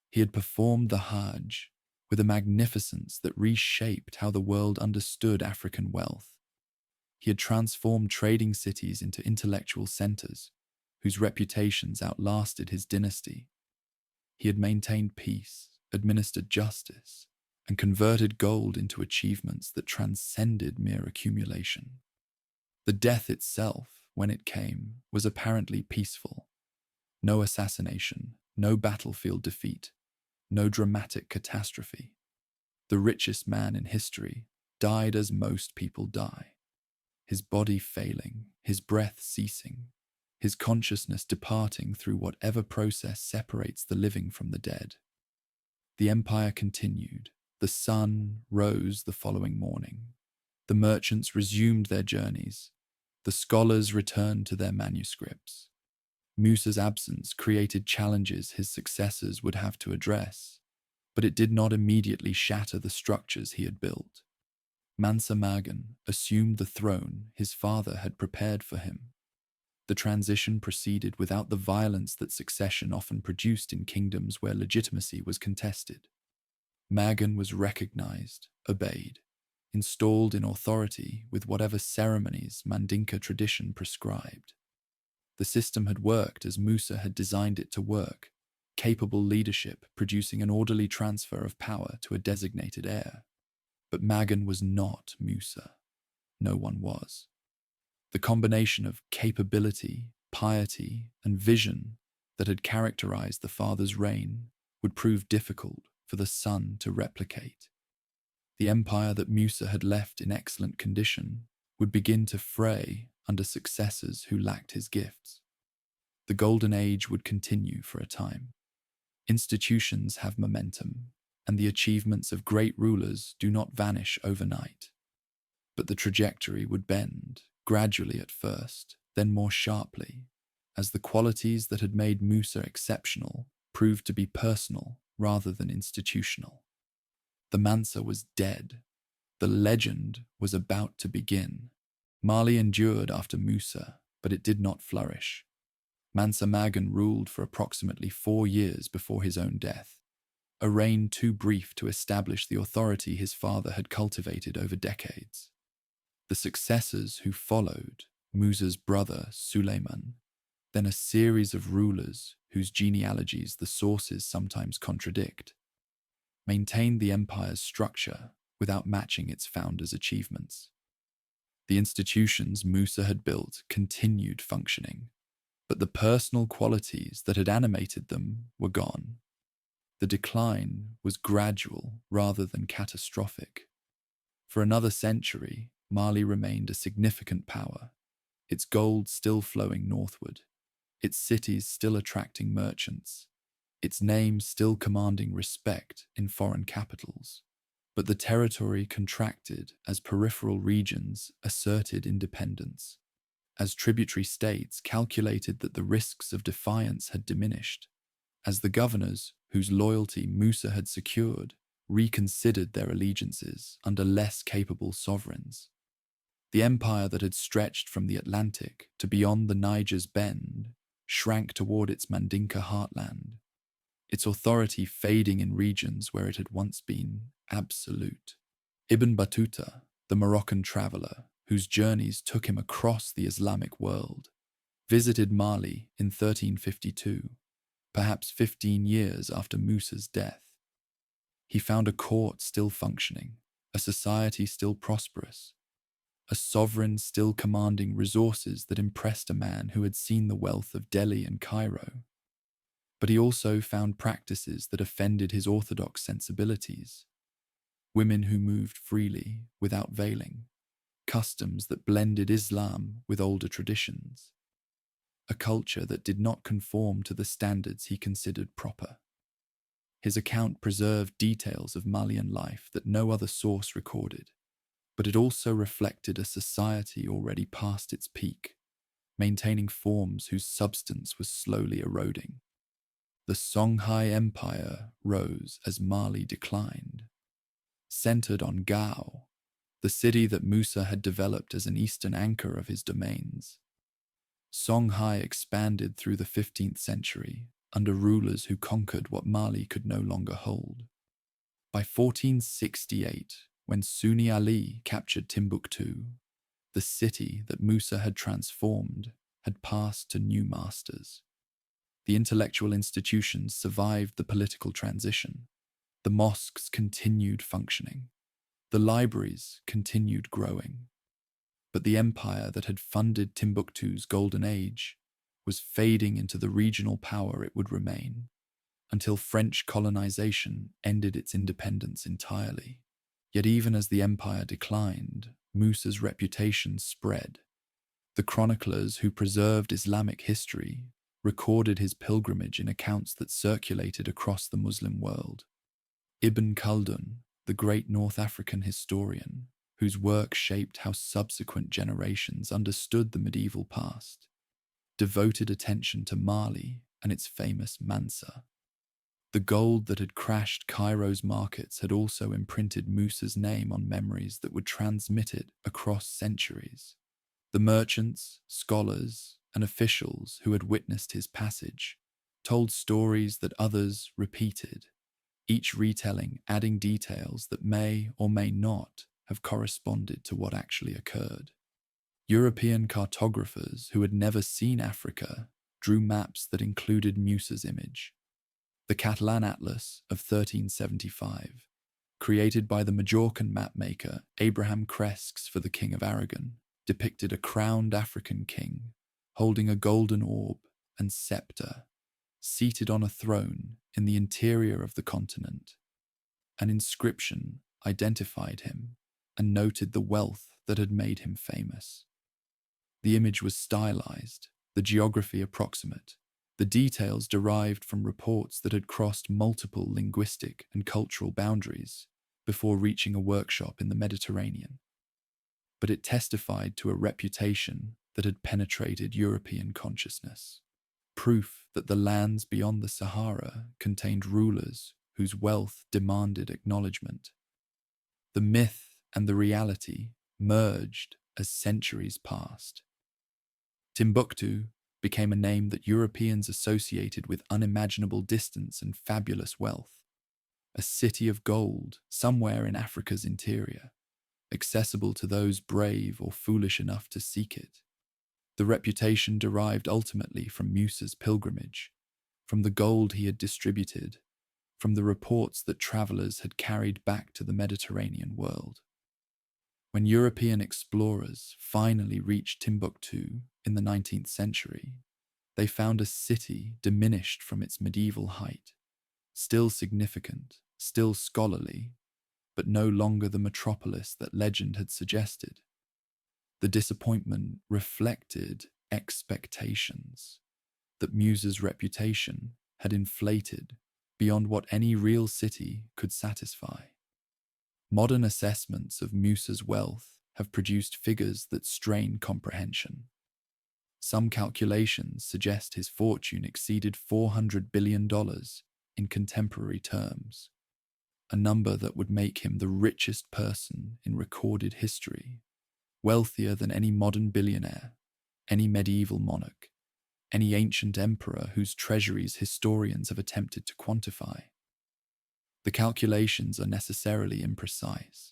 He had performed the Hajj with a magnificence that reshaped how the world understood African wealth. He had transformed trading cities into intellectual centers whose reputations outlasted his dynasty. He had maintained peace, administered justice, and converted gold into achievements that transcended mere accumulation. The death itself, when it came, was apparently peaceful. No assassination, no battlefield defeat, no dramatic catastrophe. The richest man in history died as most people die, his body failing, his breath ceasing, his consciousness departing through whatever process separates the living from the dead. The empire continued. The sun rose the following morning. The merchants resumed their journeys. The scholars returned to their manuscripts. Musa's absence created challenges his successors would have to address, but it did not immediately shatter the structures he had built. Mansa assumed the throne his father had prepared for him. The transition proceeded without the violence that succession often produced in kingdoms where legitimacy was contested. Magan was recognized, obeyed, installed in authority with whatever ceremonies Mandinka tradition prescribed. The system had worked as Musa had designed it to work, capable leadership producing an orderly transfer of power to a designated heir. But Magan was not Musa. No one was. The combination of capability, piety, and vision that had characterized the father's reign would prove difficult for the son to replicate. The empire that Musa had left in excellent condition would begin to fray under successors who lacked his gifts. The golden age would continue for a time. Institutions have momentum, and the achievements of great rulers do not vanish overnight. But the trajectory would bend, gradually at first, then more sharply, as the qualities that had made Musa exceptional proved to be personal rather than institutional. The Mansa was dead. The legend was about to begin. Mali endured after Musa, but it did not flourish. Mansa ruled for approximately 4 years before his own death, a reign too brief to establish the authority his father had cultivated over decades. The successors who followed, Musa's brother Suleiman, then a series of rulers whose genealogies the sources sometimes contradict, maintained the empire's structure without matching its founders' achievements. The institutions Musa had built continued functioning, but the personal qualities that had animated them were gone. The decline was gradual rather than catastrophic. For another century, Mali remained a significant power, its gold still flowing northward, its cities still attracting merchants, its name still commanding respect in foreign capitals. But the territory contracted as peripheral regions asserted independence, as tributary states calculated that the risks of defiance had diminished, as the governors whose loyalty Musa had secured reconsidered their allegiances under less capable sovereigns. The empire that had stretched from the Atlantic to beyond the Niger's bend shrank toward its Mandinka heartland, its authority fading in regions where it had once been absolute. Ibn Battuta, the Moroccan traveler whose journeys took him across the Islamic world, visited Mali in 1352, perhaps 15 years after Musa's death. He found a court still functioning, a society still prosperous, a sovereign still commanding resources that impressed a man who had seen the wealth of Delhi and Cairo. But he also found practices that offended his orthodox sensibilities. Women who moved freely without veiling, customs that blended Islam with older traditions, a culture that did not conform to the standards he considered proper. His account preserved details of Malian life that no other source recorded, but it also reflected a society already past its peak, maintaining forms whose substance was slowly eroding. The Songhai Empire rose as Mali declined, centered on Gao, the city that Musa had developed as an eastern anchor of his domains. Songhai expanded through the 15th century under rulers who conquered what Mali could no longer hold. By 1468, when Sunni Ali captured Timbuktu, the city that Musa had transformed had passed to new masters. The intellectual institutions survived the political transition, The mosques continued functioning. The libraries continued growing. But the empire that had funded Timbuktu's golden age was fading into the regional power it would remain, until French colonization ended its independence entirely. Yet even as the empire declined, Musa's reputation spread. The chroniclers who preserved Islamic history recorded his pilgrimage in accounts that circulated across the Muslim world. Ibn Khaldun, the great North African historian, whose work shaped how subsequent generations understood the medieval past, devoted attention to Mali and its famous Mansa. The gold that had crashed Cairo's markets had also imprinted Musa's name on memories that would transmit it across centuries. The merchants, scholars, and officials who had witnessed his passage told stories that others repeated, each retelling adding details that may or may not have corresponded to what actually occurred. European cartographers who had never seen Africa drew maps that included Musa's image. The Catalan Atlas of 1375, created by the Majorcan mapmaker Abraham Cresques for the King of Aragon, depicted a crowned African king holding a golden orb and scepter, seated on a throne in the interior of the continent. An inscription identified him and noted the wealth that had made him famous. The image was stylized, the geography approximate, the details derived from reports that had crossed multiple linguistic and cultural boundaries before reaching a workshop in the Mediterranean. But it testified to a reputation that had penetrated European consciousness, proof that the lands beyond the Sahara contained rulers whose wealth demanded acknowledgement. The myth and the reality merged as centuries passed. Timbuktu became a name that Europeans associated with unimaginable distance and fabulous wealth, a city of gold somewhere in Africa's interior, accessible to those brave or foolish enough to seek it. The reputation derived ultimately from Musa's pilgrimage, from the gold he had distributed, from the reports that travelers had carried back to the Mediterranean world. When European explorers finally reached Timbuktu in the 19th century, they found a city diminished from its medieval height, still significant, still scholarly, but no longer the metropolis that legend had suggested. The disappointment reflected expectations that Musa's reputation had inflated beyond what any real city could satisfy. Modern assessments of Musa's wealth have produced figures that strain comprehension. Some calculations suggest his fortune exceeded $400 billion in contemporary terms, a number that would make him the richest person in recorded history, wealthier than any modern billionaire, any medieval monarch, any ancient emperor whose treasuries historians have attempted to quantify. The calculations are necessarily imprecise.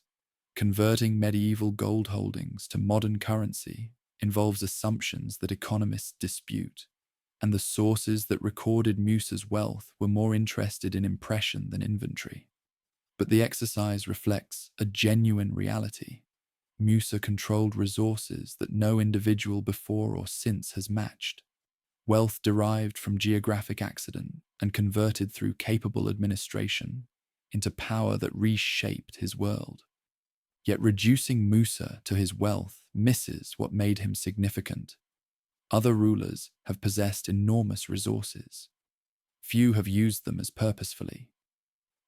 Converting medieval gold holdings to modern currency involves assumptions that economists dispute, and the sources that recorded Musa's wealth were more interested in impression than inventory. But the exercise reflects a genuine reality. Musa controlled resources that no individual before or since has matched. Wealth derived from geographic accident and converted through capable administration into power that reshaped his world. Yet reducing Musa to his wealth misses what made him significant. Other rulers have possessed enormous resources. Few have used them as purposefully.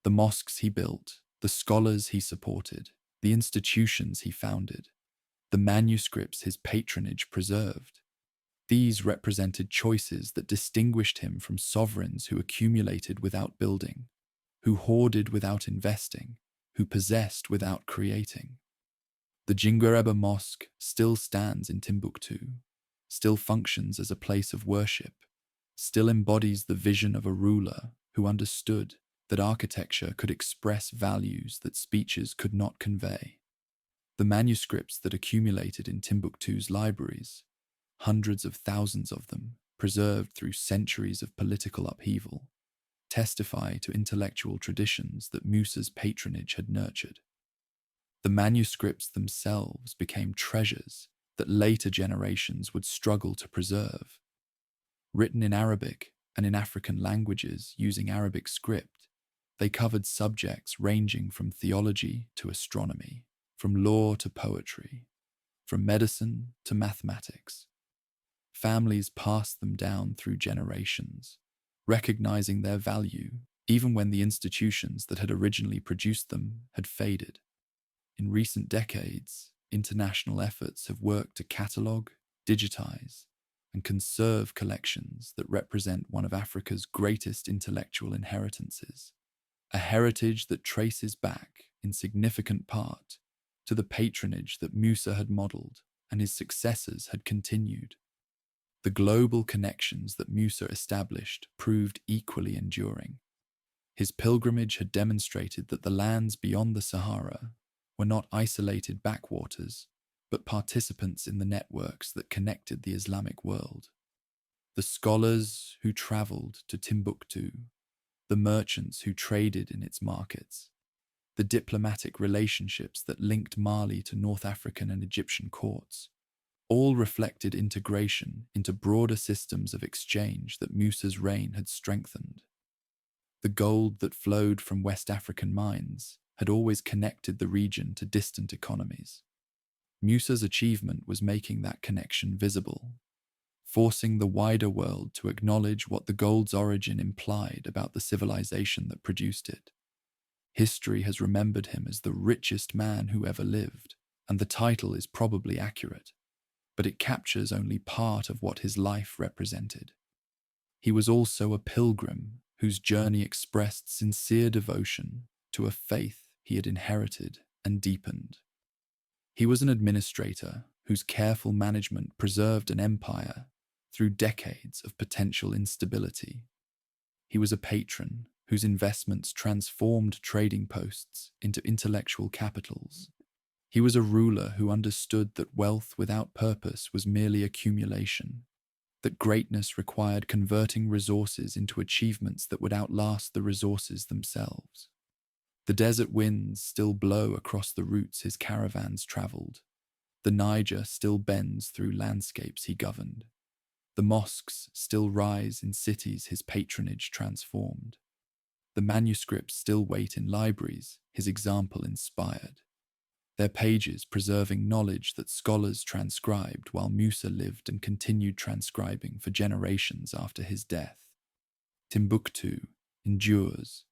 The mosques he built, the scholars he supported, the institutions he founded, the manuscripts his patronage preserved. These represented choices that distinguished him from sovereigns who accumulated without building, who hoarded without investing, who possessed without creating. The Jinguereba Mosque still stands in Timbuktu, still functions as a place of worship, still embodies the vision of a ruler who understood that architecture could express values that speeches could not convey. The manuscripts that accumulated in Timbuktu's libraries, hundreds of thousands of them, preserved through centuries of political upheaval, testify to intellectual traditions that Musa's patronage had nurtured. The manuscripts themselves became treasures that later generations would struggle to preserve. Written in Arabic and in African languages using Arabic script, they covered subjects ranging from theology to astronomy, from law to poetry, from medicine to mathematics. Families passed them down through generations, recognizing their value even when the institutions that had originally produced them had faded. In recent decades, international efforts have worked to catalogue, digitize, and conserve collections that represent one of Africa's greatest intellectual inheritances, a heritage that traces back, in significant part, to the patronage that Musa had modelled and his successors had continued. The global connections that Musa established proved equally enduring. His pilgrimage had demonstrated that the lands beyond the Sahara were not isolated backwaters, but participants in the networks that connected the Islamic world. The scholars who travelled to Timbuktu, the merchants who traded in its markets, the diplomatic relationships that linked Mali to North African and Egyptian courts, all reflected integration into broader systems of exchange that Musa's reign had strengthened. The gold that flowed from West African mines had always connected the region to distant economies. Musa's achievement was making that connection visible, forcing the wider world to acknowledge what the gold's origin implied about the civilization that produced it. History has remembered him as the richest man who ever lived, and the title is probably accurate, but it captures only part of what his life represented. He was also a pilgrim whose journey expressed sincere devotion to a faith he had inherited and deepened. He was an administrator whose careful management preserved an empire through decades of potential instability. He was a patron whose investments transformed trading posts into intellectual capitals. He was a ruler who understood that wealth without purpose was merely accumulation, that greatness required converting resources into achievements that would outlast the resources themselves. The desert winds still blow across the routes his caravans travelled. The Niger still bends through landscapes he governed. The mosques still rise in cities his patronage transformed. The manuscripts still wait in libraries his example inspired, their pages preserving knowledge that scholars transcribed while Musa lived and continued transcribing for generations after his death. Timbuktu endures,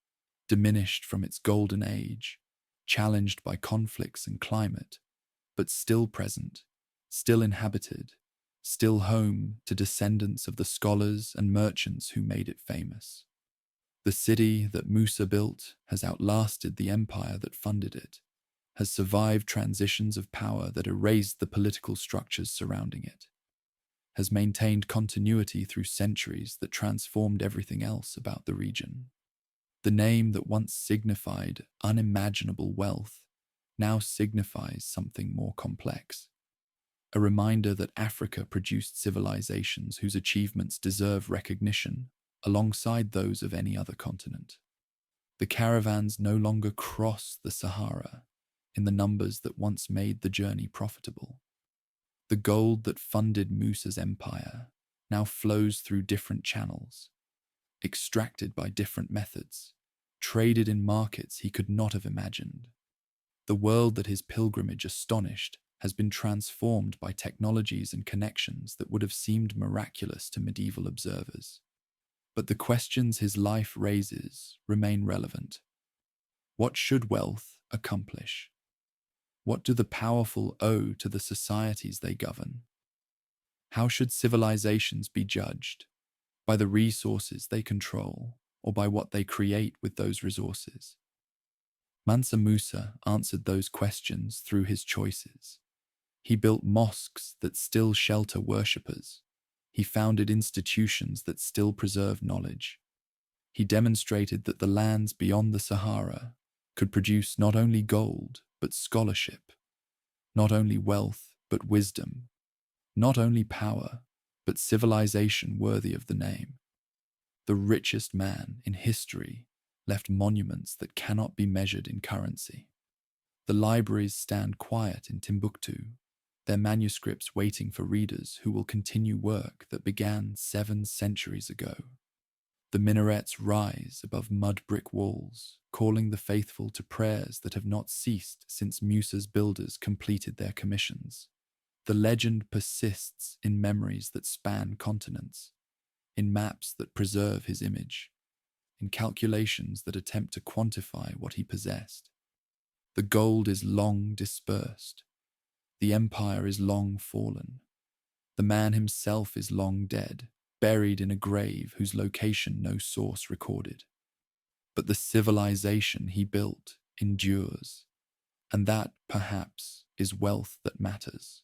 diminished from its golden age, challenged by conflicts and climate, but still present, still inhabited, still home to descendants of the scholars and merchants who made it famous. The city that Musa built has outlasted the empire that funded it, has survived transitions of power that erased the political structures surrounding it, has maintained continuity through centuries that transformed everything else about the region. The name that once signified unimaginable wealth now signifies something more complex. A reminder that Africa produced civilizations whose achievements deserve recognition alongside those of any other continent. The caravans no longer cross the Sahara in the numbers that once made the journey profitable. The gold that funded Musa's empire now flows through different channels, extracted by different methods, traded in markets he could not have imagined. The world that his pilgrimage astonished has been transformed by technologies and connections that would have seemed miraculous to medieval observers. But the questions his life raises remain relevant. What should wealth accomplish? What do the powerful owe to the societies they govern? How should civilizations be judged? By the resources they control, or by what they create with those resources? Mansa Musa answered those questions through his choices. He built mosques that still shelter worshippers. He founded institutions that still preserve knowledge. He demonstrated that the lands beyond the Sahara could produce not only gold, but scholarship, not only wealth, but wisdom, not only power, but civilization worthy of the name. The richest man in history left monuments that cannot be measured in currency. The libraries stand quiet in Timbuktu, their manuscripts waiting for readers who will continue work that began 7 centuries ago. The minarets rise above mud brick walls, calling the faithful to prayers that have not ceased since Musa's builders completed their commissions. The legend persists in memories that span continents, in maps that preserve his image, in calculations that attempt to quantify what he possessed. The gold is long dispersed. The empire is long fallen. The man himself is long dead, buried in a grave whose location no source recorded. But the civilization he built endures, and that, perhaps, is wealth that matters.